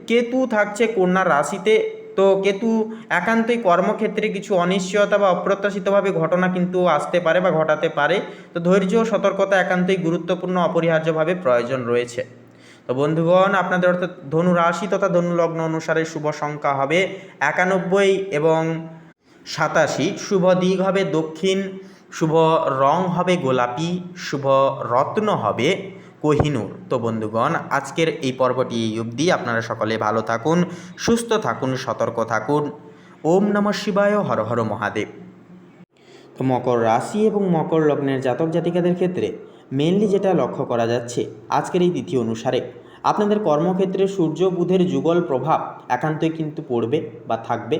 কেতু থাকছে কন্যা রাশিতে। তো কেতু একান্তই কর্মক্ষেত্রে কিছু অনিশ্চয়তা বা অপ্রত্যাশিতভাবে ঘটনা কিন্তু আসতে পারে বা ঘটাতে পারে। তো ধৈর্য ও সতর্কতা একান্তই গুরুত্বপূর্ণ, অপরিহার্যভাবে প্রয়োজন রয়েছে। তো বন্ধুগণ, আপনাদের অর্থাৎ ধনু রাশি তথা ধনু লগ্ন অনুসারে শুভ সংখ্যা হবে 91 এবং 87, শুভ দিক হবে দক্ষিণ, শুভ রং হবে গোলাপি, শুভ রত্ন হবে কোহিনূর। তো বন্ধুগণ, আজকের এই পর্বটি এই অবধি। আপনারা সকলে ভালো থাকুন, সুস্থ থাকুন, সতর্ক থাকুন। ওম নমঃ শিবায়, হর হর মহাদেব। তো মকর রাশি এবং মকর লগ্নের জাতক জাতিকাদের ক্ষেত্রে মেনলি যেটা লক্ষ্য করা যাচ্ছে আজকের এই তিথি অনুসারে, আপনাদের কর্মক্ষেত্রে সূর্য বুধের যুগল প্রভাব একান্তই কিন্তু পড়বে বা থাকবে,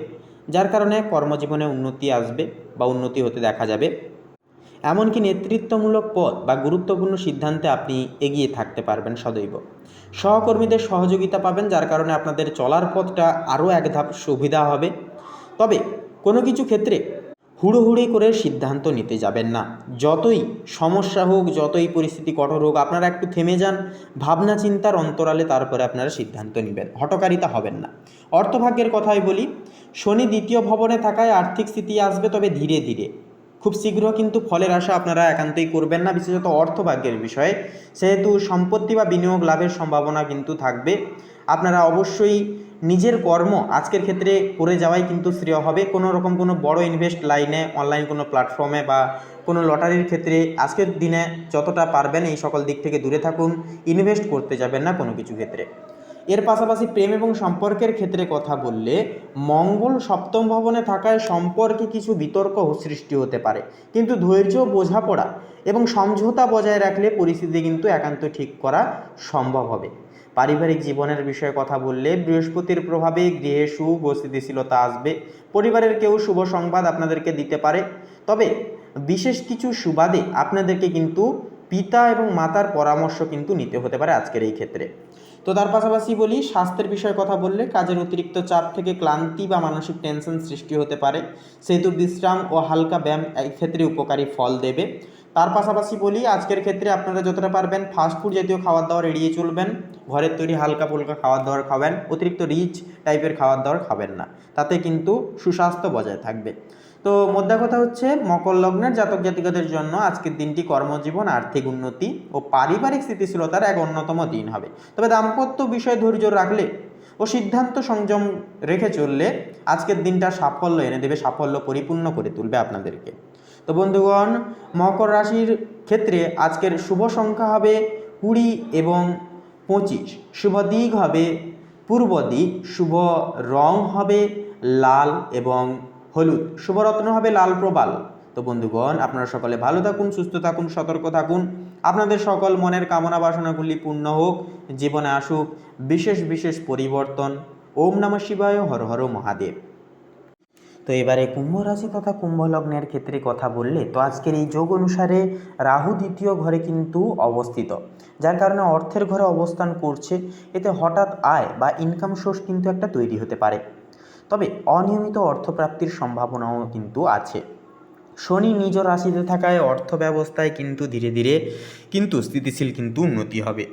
যার কারণে কর্মজীবনে উন্নতি আসবে বা উন্নতি হতে দেখা যাবে। এমনকি নেতৃত্বমূলক পদ বা গুরুত্বপূর্ণ সিদ্ধান্তে আপনি এগিয়ে থাকতে পারবেন সদৈব। সহকর্মীদের সহযোগিতা পাবেন, যার কারণে আপনাদের চলার পথটা আরও এক ধাপ সুবিধা হবে। তবে কোনো কিছু ক্ষেত্রে হুড়োহুড়ি করে সিদ্ধান্ত নিতে যাবেন না। যতই সমস্যা হোক, যতই পরিস্থিতি কঠোর হোক, আপনারা একটু থেমে যান, ভাবনা চিন্তার অন্তরালে তারপরে আপনারা সিদ্ধান্ত নেবেন, হঠকারিতা হবেন না। অর্থভাগ্যের কথাই বলি, শনি দ্বিতীয় ভবনে থাকায় আর্থিক স্থিতি আসবে, তবে ধীরে ধীরে, খুব শীঘ্র কিন্তু ফলের আশা আপনারা একান্তই করবেন না, বিশেষত অর্থভাগ্যের বিষয়ে। সেহেতু সম্পত্তি বা বিনিয়োগ লাভের সম্ভাবনা কিন্তু থাকবে। আপনারা অবশ্যই নিজের কর্ম আজকের ক্ষেত্রে করে যাওয়াই কিন্তু শ্রেয় হবে। কোনো রকম কোনো বড় ইনভেস্ট লাইনে, অনলাইন কোনো প্ল্যাটফর্মে বা কোনো লটারির ক্ষেত্রে আজকের দিনে যতটা পারবেন এই সকল দিক থেকে দূরে থাকুন। ইনভেস্ট করতে যাবেন না কোনো কিছু ক্ষেত্রে। এর পাশাপাশি প্রেম এবং সম্পর্কের ক্ষেত্রে কথা বললে, মঙ্গল সপ্তম ভবনে থাকায় সম্পর্কে কিছু বিতর্ক সৃষ্টি হতে পারে, কিন্তু ধৈর্য, বোঝাপড়া এবং সমঝোতা বজায় রাখলে পরিস্থিতি কিন্তু একান্ত ঠিক করা সম্ভব হবে। পারিবারিক জীবনের বিষয়ে কথা বললে, বৃহস্পতির প্রভাবে গৃহে সুখ ও স্থিতিশীলতা আসবে। পরিবারের কেউ শুভ সংবাদ আপনাদেরকে দিতে পারে, তবে বিশেষ কিছু সুবাদে আপনাদেরকে কিন্তু পিতা এবং মাতার পরামর্শ কিন্তু নিতে হতে পারে আজকের এই ক্ষেত্রে। তো তার পাশাপাশি বলি, স্বাস্থ্যের বিষয়ে কথা বললে, কাজের অতিরিক্ত চাপ থেকে ক্লান্তি বা মানসিক টেনশন সৃষ্টি হতে পারে, সেহেতু বিশ্রাম ও হালকা ব্যায়াম এই ক্ষেত্রে উপকারী ফল দেবে। তার পাশাপাশি বলি, আজকের ক্ষেত্রে আপনারা যতটা পারবেন ফাস্টফুড জাতীয় খাবার দাবার এড়িয়ে চলবেন। ঘরের তৈরি হালকা ফুলকা খাবার দাবার খাবেন, অতিরিক্ত রিচ টাইপের খাবার দাবার খাবেন না, তাতে কিন্তু সুস্বাস্থ্য বজায় থাকবে। তো মোদ্দা কথা হচ্ছে, মকর লগ্নের জাতক জাতিকাদের জন্য আজকের দিনটি কর্মজীবন, আর্থিক উন্নতি ও পারিবারিক স্থিতিশীলতার এক অন্যতম দিন হবে। তবে দাম্পত্য বিষয়ে ধৈর্য রাখলে ও সিদ্ধান্ত সংযম রেখে চললে আজকের দিনটা সাফল্য এনে দেবে, সাফল্য পরিপূর্ণ করে তুলবে আপনাদেরকে। তো বন্ধুগণ, মকর রাশির ক্ষেত্রে আজকের শুভ সংখ্যা হবে 20 এবং 25, শুভ দিক হবে পূর্ব দিক, শুভ রং হবে লাল এবং হলুদ, শুভরত্ন হবে লাল প্রবাল। তো বন্ধুগণ, আপনারা সকলে ভালো থাকুন, সুস্থ থাকুন, সতর্ক থাকুন। আপনাদের সকল মনের কামনা বাসনাগুলি পূর্ণ হোক, জীবনে আসুক বিশেষ বিশেষ পরিবর্তন। ওম নমঃ শিবায়, হর হর মহাদেব। তো এবারে কুম্ভ রাশি তথা কুম্ভ লগ্নের ক্ষেত্রে কথা বললে, তো আজকের এই যোগ অনুসারে রাহু দ্বিতীয় ঘরে কিন্তু অবস্থিত, যার কারণে অর্থের ঘরে অবস্থান করছে। এতে হঠাৎ আয় বা ইনকাম সোর্স কিন্তু একটা তৈরি হতে পারে, তবে অনিয়মিত অর্থপ্রাপ্তির সম্ভাবনাও কিন্তু আছে। শনি নিজ রাশিতে থাকায় অর্থ ব্যবস্থায় কিন্তু ধীরে ধীরে কিন্তু স্থিতিশীল কিন্তু উন্নতি হবে।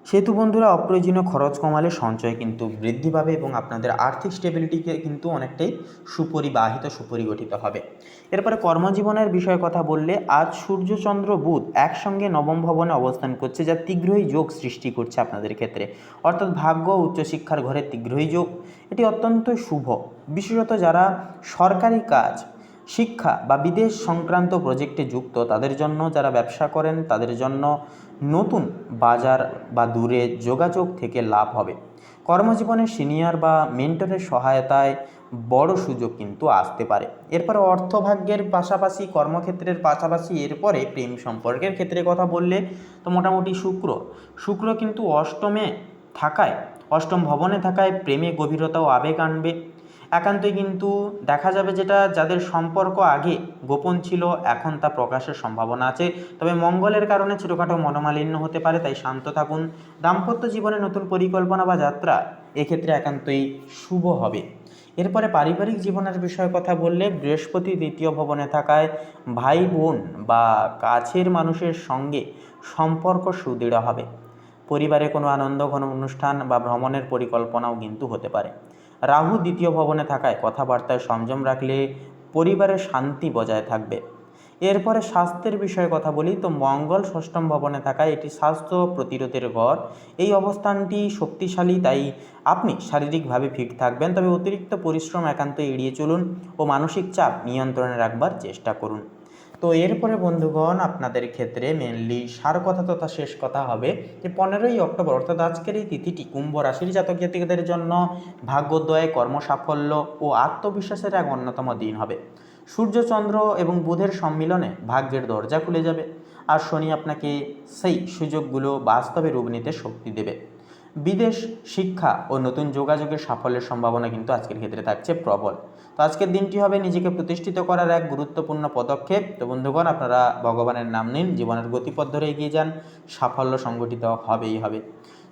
সেহেতু বন্ধুরা, অপ্রয়োজনীয় খরচ কমালে সঞ্চয় কিন্তু বৃদ্ধি পাবে এবং আপনাদের আর্থিক স্টেবিলিটিকে কিন্তু অনেকটাই সুপরিগঠিত হবে। এরপরে কর্মজীবনের বিষয়ে কথা বললে, আজ সূর্য চন্দ্র বুধ একসঙ্গে নবম ভবনে অবস্থান করছে, যা তীব্রই যোগ সৃষ্টি করছে আপনাদের ক্ষেত্রে, অর্থাৎ ভাগ্য ও উচ্চশিক্ষার ঘরে তীব্রই যোগ। এটি অত্যন্ত শুভ, বিশেষত যারা সরকারি কাজ, শিক্ষা বা বিদেশ সংক্রান্ত প্রজেক্টে যুক্ত তাদের জন্য, যারা ব্যবসা করেন তাদের জন্য নতুন বাজার বা দূরে যোগাযোগ থেকে লাভ হবে। কর্মজীবনে সিনিয়র বা মেন্টরের সহায়তায় বড় সুযোগ কিন্তু আসতে পারে। এরপরে অর্থভাগ্যের পাশাপাশি, কর্মক্ষেত্রের পাশাপাশি এরপরে প্রেম সম্পর্কের ক্ষেত্রে কথা বললে, তো মোটামুটি শুক্র কিন্তু অষ্টম ভবনে থাকায় প্রেমে গভীরতা ও আবেগ আনবে। একান্তই কিন্তু দেখা যাবে, যেটা যাদের সম্পর্ক আগে গোপন ছিল এখন তা প্রকাশের সম্ভাবনা আছে, তবে মঙ্গলের কারণে ছোটোখাটো মনোমালিন্য হতে পারে, তাই শান্ত থাকুন। দাম্পত্য জীবনে নতুন পরিকল্পনা বা যাত্রা এক্ষেত্রে একান্তই শুভ হবে। এরপরে পারিবারিক জীবনের বিষয়ে কথা বললে, বৃহস্পতি দ্বিতীয় ভবনে থাকায় ভাই বোন বা কাছের মানুষের সঙ্গে সম্পর্ক সুদৃঢ় হবে। পরিবারে কোনো আনন্দ ঘন অনুষ্ঠান বা ভ্রমণের পরিকল্পনাও কিন্তু হতে পারে। রাহু দ্বিতীয় ভবনে থাকায় কথাবার্তায় সংযম রাখলে পরিবারের শান্তি বজায় থাকবে। এরপরে স্বাস্থ্যের বিষয়ে কথা বলি, তো মঙ্গল ষষ্ঠম ভবনে থাকায় এটি স্বাস্থ্য প্রতিরোধের ঘর। এই অবস্থানটি শক্তিশালী, তাই আপনি শারীরিকভাবে ফিট থাকবেন, তবে অতিরিক্ত পরিশ্রম একান্ত এড়িয়ে চলুন ও মানসিক চাপ নিয়ন্ত্রণে রাখবার চেষ্টা করুন। তো এরপরে বন্ধুগণ, আপনাদের ক্ষেত্রে মেনলি সার কথা তথা শেষ কথা হবে যে 15ই অক্টোবর, অর্থাৎ আজকের এই তিথিটি কুম্ভ রাশির জাতক জাতিকাদের জন্য ভাগ্যোদয়, কর্মসাফল্য ও আত্মবিশ্বাসের এক অন্যতম দিন হবে। সূর্য, চন্দ্র এবং বুধের সম্মিলনে ভাগ্যের দরজা খুলে যাবে, আর শনি আপনাকে সেই সুযোগগুলো বাস্তবে রূপ নিতে শক্তি দেবে। বিদেশ, শিক্ষা ও নতুন যোগাযোগের সাফল্যের সম্ভাবনা কিন্তু আজকের ক্ষেত্রে থাকছে প্রবল। তো আজকের দিনটি হবে নিজেকে প্রতিষ্ঠিত করার এক গুরুত্বপূর্ণ পদক্ষেপ। তো বন্ধুগণ, আপনারা ভগবানের নাম নিন, জীবনের গতিপথ ধরে এগিয়ে যান, সাফল্য সংগঠিত হবেই হবে।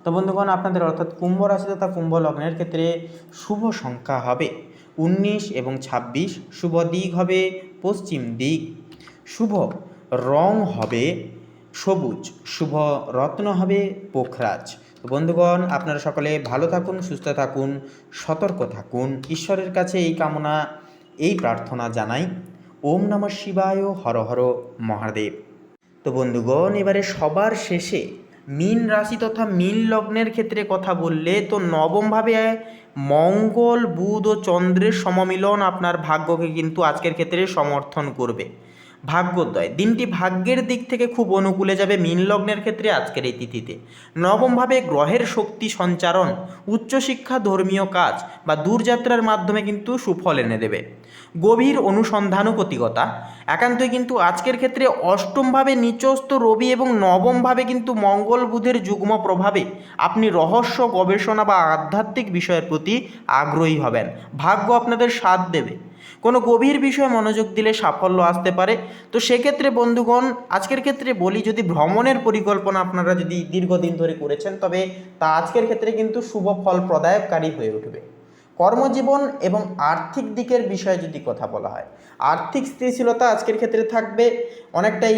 তো বন্ধুগণ, আপনাদের অর্থাৎ কুম্ভ রাশি তথা কুম্ভ লগ্নের ক্ষেত্রে শুভ সংখ্যা হবে 19 এবং 26, শুভ দিক হবে পশ্চিম দিক। শুভ রং হবে সবুজ, শুভ রত্ন হবে পোখরাজ। তো বন্ধুগণ, আপনারা সকলে ভালো থাকুন, সুস্থ থাকুন, সতর্ক থাকুন। ঈশ্বরের কাছে এই কামনা, এই প্রার্থনা জানাই। ওম নমঃ শিবায়, হর হর মহাদেব। তো বন্ধুগণ, এবারে সবার শেষে মীন রাশি তথা মীন লগ্নের ক্ষেত্রে কথা বললে তো নবমভাবে মঙ্গল, বুধ ও চন্দ্রের সমমিলন আপনার ভাগ্যকে কিন্তু আজকের ক্ষেত্রে সমর্থন করবে। ভাগ্যোদয় দিনটি ভাগ্যের দিক থেকে খুব অনুকূলে যাবে মীন লগ্নের ক্ষেত্রে আজকের এই তিথিতে। নবমভাবে গ্রহের শক্তি সঞ্চারণ, উচ্চশিক্ষা, ধর্মীয় কাজ বা দূরযাত্রার মাধ্যমে কিন্তু সুফল এনে দেবে। গভীর অনুসন্ধানুকতিকতা একান্তই কিন্তু আজকের ক্ষেত্রে অষ্টমভাবে নিচস্থ রবি এবং নবমভাবে কিন্তু মঙ্গল বুধের যুগ্ম প্রভাবে আপনি রহস্য গবেষণা বা আধ্যাত্মিক বিষয়ের প্রতি আগ্রহী হবেন। ভাগ্য আপনাদের সাথ দেবে। কোনো গভীর বিষয়ে মনোযোগ দিলে সাফল্য আসতে পারে। তো সেক্ষেত্রে বন্ধুগণ, আজকের ক্ষেত্রে বলি, যদি ভ্রমণের পরিকল্পনা আপনারা যদি দীর্ঘদিন ধরে করেছেন, তবে তা আজকের ক্ষেত্রে কিন্তু শুভ ফল প্রদায়ককারী হয়ে উঠবে। কর্মজীবন এবং আর্থিক দিকের বিষয়ে যদি কথা বলা হয়, আর্থিক স্থিতিশীলতা আজকের ক্ষেত্রে থাকবে। অনেকটাই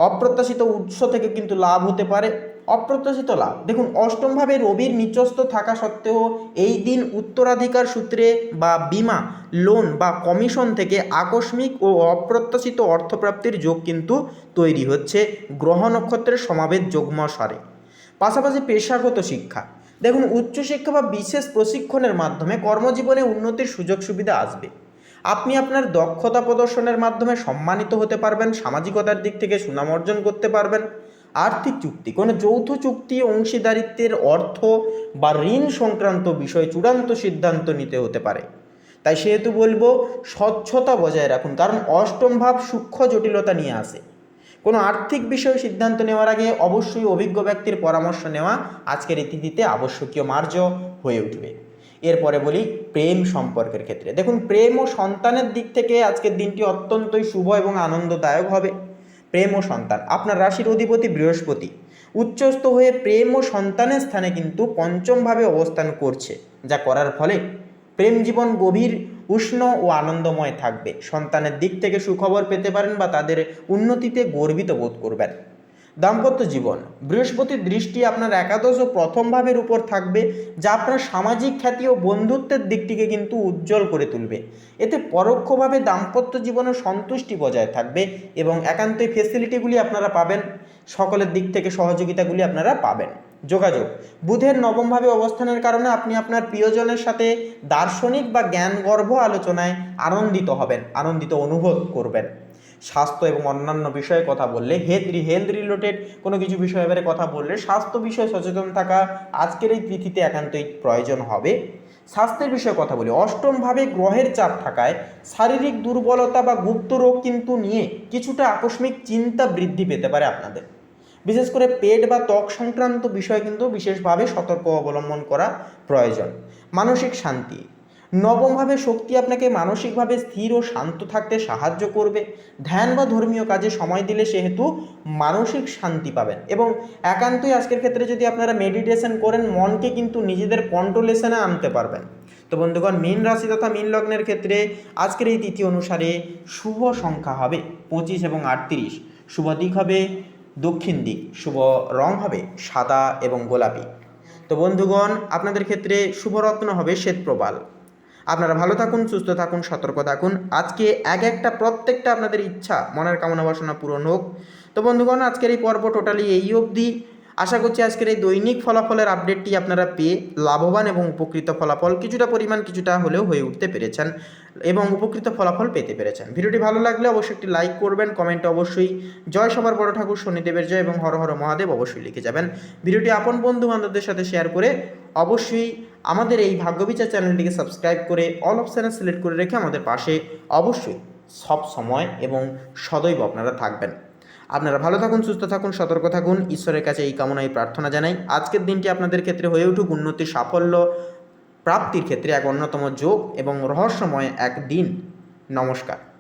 অপ্রত্যাশিত উৎস থেকে কিন্তু লাভ হতে পারে। অপ্রত্যাশিত লাভ দেখুন, অষ্টমভাবে রবির নিচস্থ থাকা সত্ত্বেও এই দিন উত্তরাধিকার সূত্রে বা বিমা, লোন বা কমিশন থেকে আকস্মিক ও অপ্রত্যাশিত অর্থপ্রাপ্তির যোগ কিন্তু তৈরি হচ্ছে গ্রহ নক্ষত্রের সমাবেশ যোগমাসারে। পাশাপাশি পেশাগত শিক্ষা দেখুন, উচ্চশিক্ষা বা বিশেষ প্রশিক্ষণের মাধ্যমে কর্মজীবনে উন্নতির সুযোগ সুবিধা আসবে। আপনি আপনার দক্ষতা প্রদর্শনের মাধ্যমে সম্মানিত হতে পারবেন, সামাজিকতার দিক থেকে সুনাম অর্জন করতে পারবেন। আর্থিক চুক্তি, কোনো যৌথ চুক্তি, অংশীদারিত্বের অর্থ বা ঋণ সংক্রান্ত বিষয়ে চূড়ান্ত সিদ্ধান্ত নিতে হতে পারে। তাই সেহেতু বলবো, স্বচ্ছতা বজায় রাখুন, কারণ অষ্টম ভাব সূক্ষ্ম জটিলতা নিয়ে আসে। কোনো আর্থিক বিষয়ে সিদ্ধান্ত নেওয়ার আগে অবশ্যই অভিজ্ঞ ব্যক্তির পরামর্শ নেওয়া আজকের এই তিথিতে আবশ্যকীয় মার্জ হয়ে উঠবে। এরপরে বলি প্রেম সম্পর্কের ক্ষেত্রে। দেখুন, প্রেম ও সন্তানের দিক থেকে আজকের দিনটি অত্যন্তই শুভ এবং আনন্দদায়ক হবে। প্রেম ও সন্তান, আপনার রাশির অধিপতি বৃহস্পতি উচ্চস্থ হয়ে প্রেম ও সন্তানের স্থানে কিন্তু পঞ্চমভাবে অবস্থান করছে, যা করার ফলে প্রেম জীবন গভীর, উষ্ণ ও আনন্দময় থাকবে। সন্তানের দিক থেকে সুখবর পেতে পারেন বা তাদের উন্নতিতে গর্বিত বোধ করবেন। দাম্পত্য জীবন, বৃহস্পতির দৃষ্টি আপনার একাদশ ও প্রথম ভাবের উপর থাকবে, যা আপনার সামাজিক খ্যাতি ও বন্ধুত্বের দিকটিকে কিন্তু উজ্জ্বল করে তুলবে। এতে পরোক্ষভাবে দাম্পত্য জীবনে সন্তুষ্টি বজায় থাকবে এবং একান্তই ফেসিলিটিগুলি আপনারা পাবেন, সকলের দিক থেকে সহযোগিতাগুলি আপনারা পাবেন। যোগাযোগ, বুধের নবমভাবে অবস্থানের কারণে আপনি আপনার প্রিয়জনের সাথে দার্শনিক বা জ্ঞানগর্ভ আলোচনায় আনন্দিত হবেন, আনন্দিত অনুভব করবেন। স্বাস্থ্য এবং অন্যান্য বিষয়ে কথা বললে, হেলথ রিলেটেড কোনো কিছু বিষয়ে এবারে কথা বললে, স্বাস্থ্য বিষয়ে সচেতন থাকা আজকের এই তিথিতে একান্তই প্রয়োজন হবে। স্বাস্থ্যের বিষয়ে কথা বলি, অষ্টমভাবে গ্রহের চাপ থাকায় শারীরিক দুর্বলতা বা গুপ্ত রোগ কিন্তু নিয়ে কিছুটা আকস্মিক চিন্তা বৃদ্ধি পেতে পারে আপনাদের। বিশেষ করে পেট বা ত্বক সংক্রান্ত বিষয়ে কিন্তু বিশেষভাবে সতর্ক অবলম্বন করা প্রয়োজন। মানসিক শান্তি, নবমভাবে শক্তি আপনাকে মানসিকভাবে স্থির ও শান্ত থাকতে সাহায্য করবে। ধ্যান বা ধর্মীয় কাজে সময় দিলে সেহেতু মানসিক শান্তি পাবেন এবং একান্তই আজকের ক্ষেত্রে যদি আপনারা মেডিটেশন করেন, মনকে কিন্তু নিজেদের কন্ট্রোলেশনে আনতে পারবেন। তো বন্ধুগণ, মীন রাশি তথা মীন লগ্নের ক্ষেত্রে আজকের এই তিথি অনুসারে শুভ সংখ্যা হবে 25 এবং 38, শুভ দিক হবে দক্ষিণ দিক, শুভ রং হবে সাদা এবং গোলাপি। তো বন্ধুগণ, আপনাদের ক্ষেত্রে শুভরত্ন হবে শ্বেতপ্রবাল। আপনারা ভালো থাকুন, সুস্থ থাকুন, সতর্ক থাকুন। আজকে একটা প্রত্যেকটা আপনাদের ইচ্ছা, মনের কামনা বাসনা পূরণ হোক। তো বন্ধুগণ, আজকের এই পর্ব টোটালি এই অবধি। আশা করছি আজকের এই দৈনিক ফলাফলের আপডেটটি আপনারা পেয়ে লাভবান এবং উপকৃত ফলাফল কিছুটা হলেও হয়ে উঠতে পেরেছেন এবং উপকৃত ফলাফল পেতে পেরেছেন। ভিডিওটি ভালো লাগলে অবশ্যই একটি লাইক করবেন, কমেন্টে অবশ্যই জয় সবার বড় ঠাকুর শনিদেবের জয় এবং হর হর মহাদেব অবশ্যই লিখে যাবেন। ভিডিওটি আপন বন্ধু বান্ধবদের সাথে শেয়ার করে অবশ্যই আমাদের এই ভাগ্যবিচার চ্যানেলটিকে সাবস্ক্রাইব করে অল অপশানে সিলেক্ট করে রেখে আমাদের পাশে অবশ্যই সব সময় এবং সদৈব আপনারা থাকবেন। আপনারা ভালো থাকুন, সুস্থ থাকুন, সতর্ক থাকুন। ঈশ্বরের কাছে এই কামনায় প্রার্থনা জানাই আজকের দিনটি আপনাদের ক্ষেত্রে হয়ে উঠুক উন্নতি, সাফল্য প্রাপ্তির ক্ষেত্রে এক অন্যতম যোগ এবং রহস্যময় এক দিন। নমস্কার।